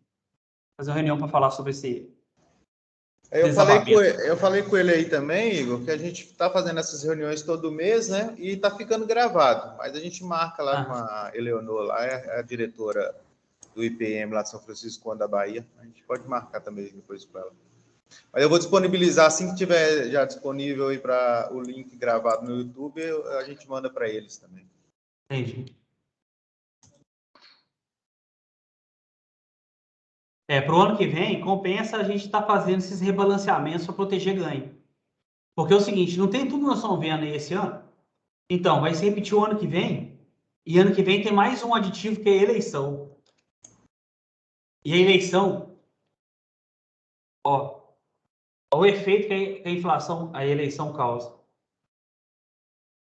Fazer uma reunião para falar sobre esse Eu falei com ele aí também, Igor, que a gente está fazendo essas reuniões todo mês, né? E está ficando gravado. Mas a gente marca lá com a Eleonor, lá é a diretora do IPM lá de São Francisco da Bahia. A gente pode marcar também depois com ela. Mas eu vou disponibilizar, assim que tiver já disponível aí para o link gravado no YouTube, a gente manda para eles também. Entendi. Para o ano que vem, compensa a gente estar fazendo esses rebalanceamentos para proteger ganho. Porque é o seguinte, não tem tudo que nós estamos vendo aí esse ano? Então, vai se repetir o ano que vem, e ano que vem tem mais um aditivo que é a eleição. E a eleição, ó o efeito que a inflação, a eleição causa.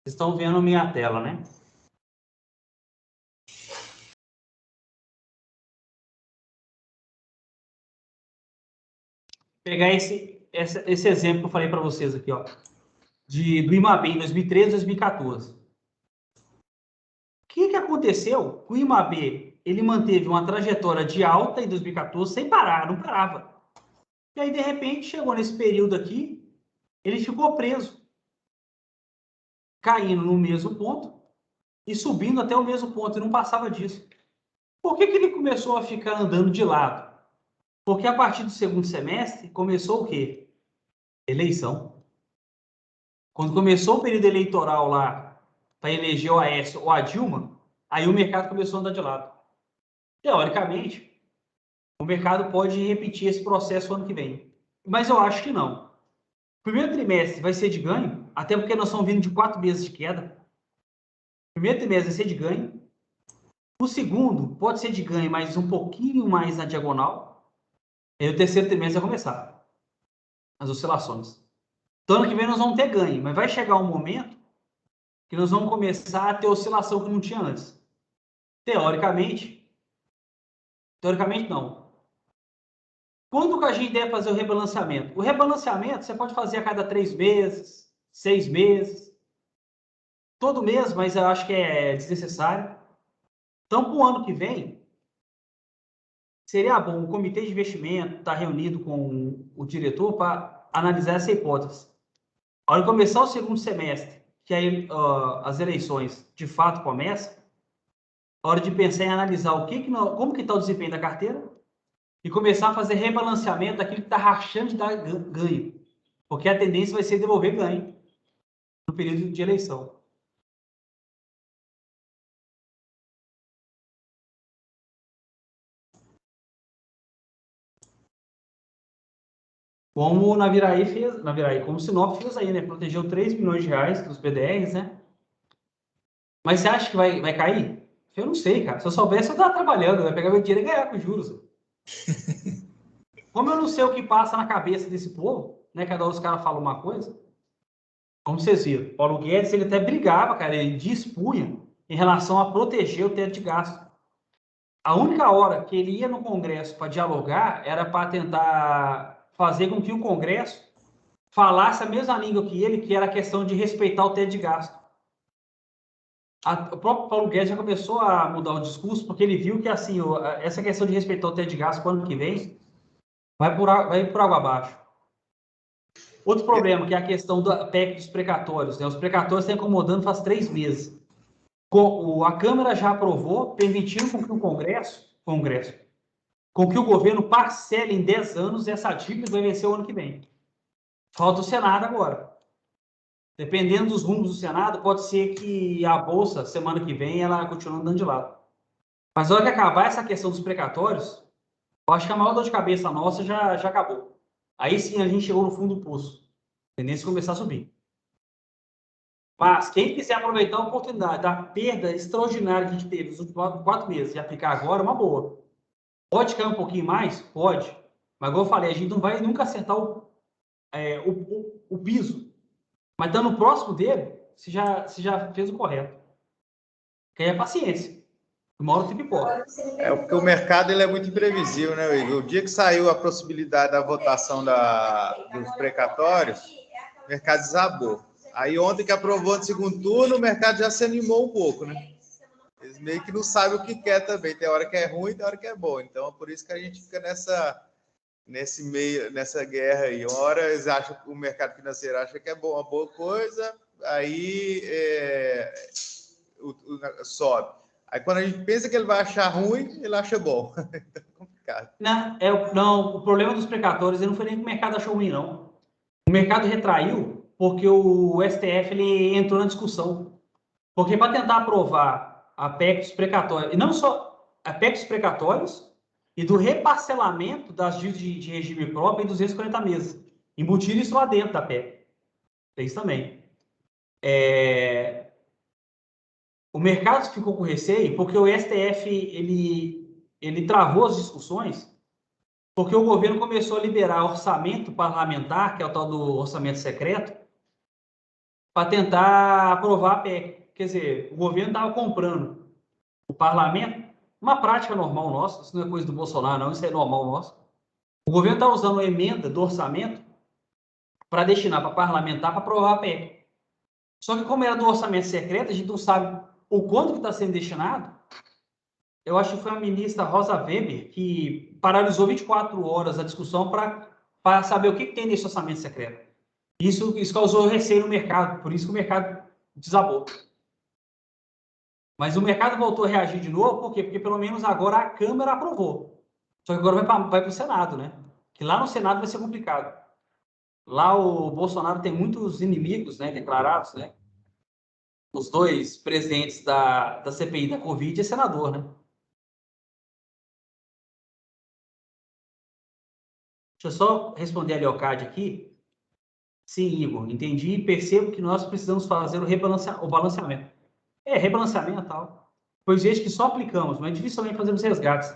Vocês estão vendo minha tela, né? Pegar esse exemplo que eu falei para vocês aqui, ó, do IMAB em 2013 e 2014. O que aconteceu? O IMAB, ele manteve uma trajetória de alta em 2014 sem parar, não parava. E aí, de repente, chegou nesse período aqui, ele ficou preso, caindo no mesmo ponto e subindo até o mesmo ponto, e não passava disso. Por que ele começou a ficar andando de lado? Porque a partir do segundo semestre, começou o quê? Eleição. Quando começou o período eleitoral lá, para eleger o Aécio ou a Dilma, aí o mercado começou a andar de lado. Teoricamente, o mercado pode repetir esse processo ano que vem. Mas eu acho que não. O primeiro trimestre vai ser de ganho, até porque nós estamos vindo de 4 meses de queda. O primeiro trimestre vai ser de ganho. O segundo pode ser de ganho, mas um pouquinho mais na diagonal. E o terceiro trimestre vai começar as oscilações. Então, ano que vem nós vamos ter ganho, mas vai chegar um momento que nós vamos começar a ter oscilação que não tinha antes. Teoricamente não. Quando que a gente deve fazer o rebalanceamento? O rebalanceamento você pode fazer a cada 3 meses, 6 meses, todo mês, mas eu acho que é desnecessário. Então, para o ano que vem, seria bom o comitê de investimento estar reunido com o diretor para analisar essa hipótese. A hora de começar o segundo semestre, que aí as eleições de fato começam, a hora de pensar em analisar como que está o desempenho da carteira e começar a fazer rebalanceamento daquilo que está rachando de dar ganho. Porque a tendência vai ser devolver ganho no período de eleição. Como como o Sinop fez aí, né? Protegeu 3 milhões de reais dos BDRs, né? Mas você acha que vai cair? Eu não sei, cara. Se eu soubesse, eu estava trabalhando, eu ia pegar meu dinheiro e ganhar com juros. Como eu não sei o que passa na cabeça desse povo, né? Cada um dos caras fala uma coisa. Como vocês viram, Paulo Guedes, ele até brigava, cara, ele dispunha em relação a proteger o teto de gasto. A única hora que ele ia no Congresso para dialogar era para tentar fazer com que o Congresso falasse a mesma língua que ele, que era a questão de respeitar o teto de gasto. O próprio Paulo Guedes já começou a mudar o discurso, porque ele viu que assim, essa questão de respeitar o teto de gasto para o ano que vem vai por água abaixo. Outro problema, que é a questão da PEC dos precatórios. Né? Os precatórios estão incomodando faz 3 meses. A Câmara já aprovou, permitindo com que o Congresso, com que o governo parcele em 10 anos essa dívida que vai vencer o ano que vem. Falta o Senado agora. Dependendo dos rumos do Senado, pode ser que a Bolsa, semana que vem, ela continue andando de lado. Mas na hora que acabar essa questão dos precatórios, eu acho que a maior dor de cabeça nossa já acabou. Aí sim a gente chegou no fundo do poço. A tendência é começar a subir. Mas quem quiser aproveitar a oportunidade da perda extraordinária que a gente teve nos últimos 4 meses e aplicar agora, é uma boa. Pode cair um pouquinho mais? Pode. Mas, como eu falei, a gente não vai nunca acertar o piso. Mas estando próximo dele, você já fez o correto. Que aí é paciência. Uma hora tem pipoca. Porque o mercado ele é muito imprevisível, né, Igor? O dia que saiu a possibilidade da votação dos precatórios, o mercado desabou. Aí ontem que aprovou no segundo turno, o mercado já se animou um pouco, né? Eles meio que não sabem o que quer também. Tem hora que é ruim, tem hora que é bom. Então, é por isso que a gente fica nessa guerra aí. Uma hora eles acham que o mercado financeiro acha que é bom, uma boa coisa, aí sobe. Aí quando a gente pensa que ele vai achar ruim, ele acha bom. Então é complicado. Não, o problema dos precatórios não foi nem que o mercado achou ruim, não. O mercado retraiu porque o STF ele entrou na discussão. Porque para tentar aprovar a PEC dos precatórios, e não só a PEC dos precatórios, e do reparcelamento das dívidas de regime próprio em 240 meses. Embutir isso lá dentro da PEC. Tem isso também. O mercado ficou com receio porque o STF ele travou as discussões porque o governo começou a liberar orçamento parlamentar, que é o tal do orçamento secreto, para tentar aprovar a PEC. Quer dizer, o governo estava comprando o parlamento, uma prática normal nossa, isso não é coisa do Bolsonaro, não, isso é normal nosso. O governo está usando a emenda do orçamento para destinar para parlamentar para aprovar a PEC. Só que como era do orçamento secreto, a gente não sabe o quanto que está sendo destinado. Eu acho que foi a ministra Rosa Weber que paralisou 24 horas a discussão para saber o que tem nesse orçamento secreto. Isso causou receio no mercado, por isso que o mercado desabou. Mas o mercado voltou a reagir de novo, por quê? Porque pelo menos agora a Câmara aprovou. Só que agora vai para o Senado, né? Que lá no Senado vai ser complicado. Lá o Bolsonaro tem muitos inimigos, né, declarados, né? Os 2 presidentes da CPI da Covid e senador, né? Deixa eu só responder a Leocádia aqui. Sim, Igor, entendi e percebo que nós precisamos fazer o balanceamento. Rebalanceamento e tal. Pois vejo que só aplicamos, mas dificilmente fazemos resgates.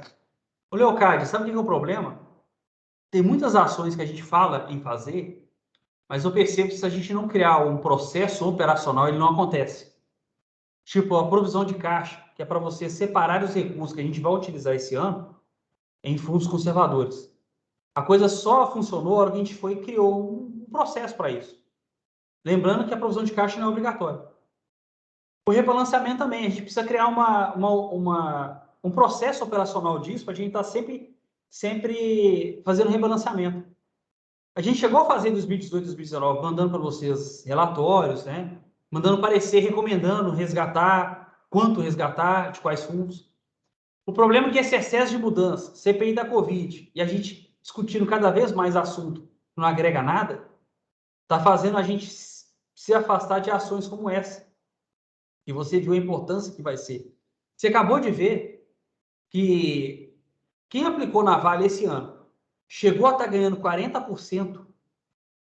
Ô, Leocádia, sabe o que é o problema? Tem muitas ações que a gente fala em fazer, mas eu percebo que se a gente não criar um processo operacional, ele não acontece. Tipo, a provisão de caixa, que é para você separar os recursos que a gente vai utilizar esse ano em fundos conservadores. A coisa só funcionou na hora que a gente criou um processo para isso. Lembrando que a provisão de caixa não é obrigatória. O rebalanceamento também, a gente precisa criar um processo operacional disso para a gente estar sempre fazendo rebalanceamento. A gente chegou a fazer em 2018, 2019, mandando para vocês relatórios, né? Mandando parecer, recomendando resgatar, quanto resgatar, de quais fundos. O problema é que esse excesso de mudança, CPI da Covid, e a gente discutindo cada vez mais assunto, não agrega nada, está fazendo a gente se afastar de ações como essa. E você viu a importância que vai ser. Você acabou de ver que quem aplicou na Vale esse ano chegou a estar ganhando 40%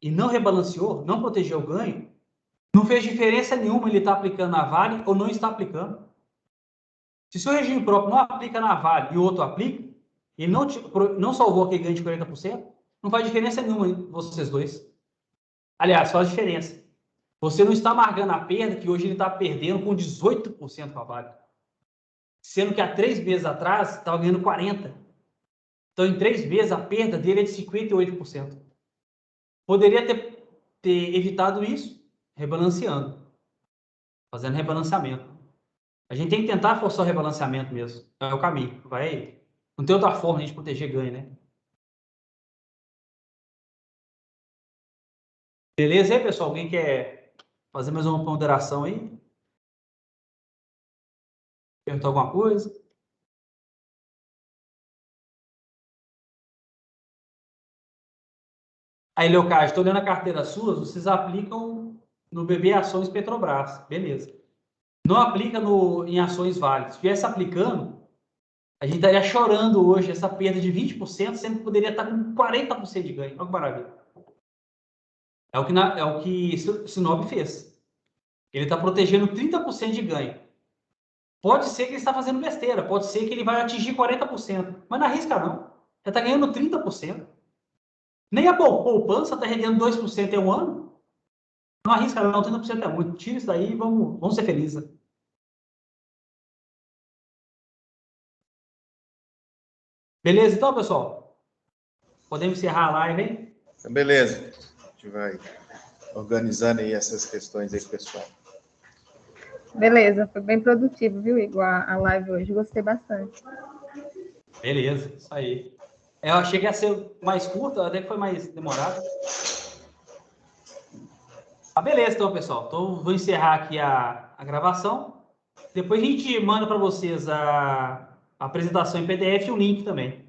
e não rebalanceou, não protegeu o ganho, não fez diferença nenhuma ele estar aplicando na Vale ou não está aplicando. Se o seu regime próprio não aplica na Vale e o outro aplica, ele não salvou aquele ganho de 40%, não faz diferença nenhuma em vocês dois. Aliás, faz diferença. Você não está amargando a perda que hoje ele está perdendo com 18% com a Vale. sendo que há 3 meses atrás estava ganhando 40%. Então, em 3 meses, a perda dele é de 58%. Poderia ter evitado isso rebalanceando, fazendo rebalanceamento. A gente tem que tentar forçar o rebalanceamento mesmo. É o caminho. Não tem outra forma de a gente proteger ganho, né? Beleza aí, pessoal? Alguém quer fazer mais uma ponderação aí? Perguntar alguma coisa? Aí, Leocádio, estou olhando a carteira sua, vocês aplicam no BB Ações Petrobras. Beleza. Não aplica em ações Vale. Se estivesse aplicando, a gente estaria chorando hoje essa perda de 20%, sendo que poderia estar com 40% de ganho. Olha que maravilha. É o que Sinop fez. Ele está protegendo 30% de ganho. Pode ser que ele está fazendo besteira, pode ser que ele vai atingir 40%, mas não arrisca não. Já está ganhando 30%. Nem a poupança está rendendo 2% em um ano. Não arrisca não, 30% é muito. Tira isso daí e vamos ser felizes. Beleza, então, pessoal? Podemos encerrar a live, hein? Beleza. A gente vai organizando aí essas questões aí, pessoal. Beleza, foi bem produtivo, viu, Igor, a live hoje. Gostei bastante. Beleza, isso aí. Eu achei que ia ser mais curta, até que foi mais demorado. Beleza, então, pessoal. Então, vou encerrar aqui a gravação. Depois a gente manda para vocês a apresentação em PDF e o link também.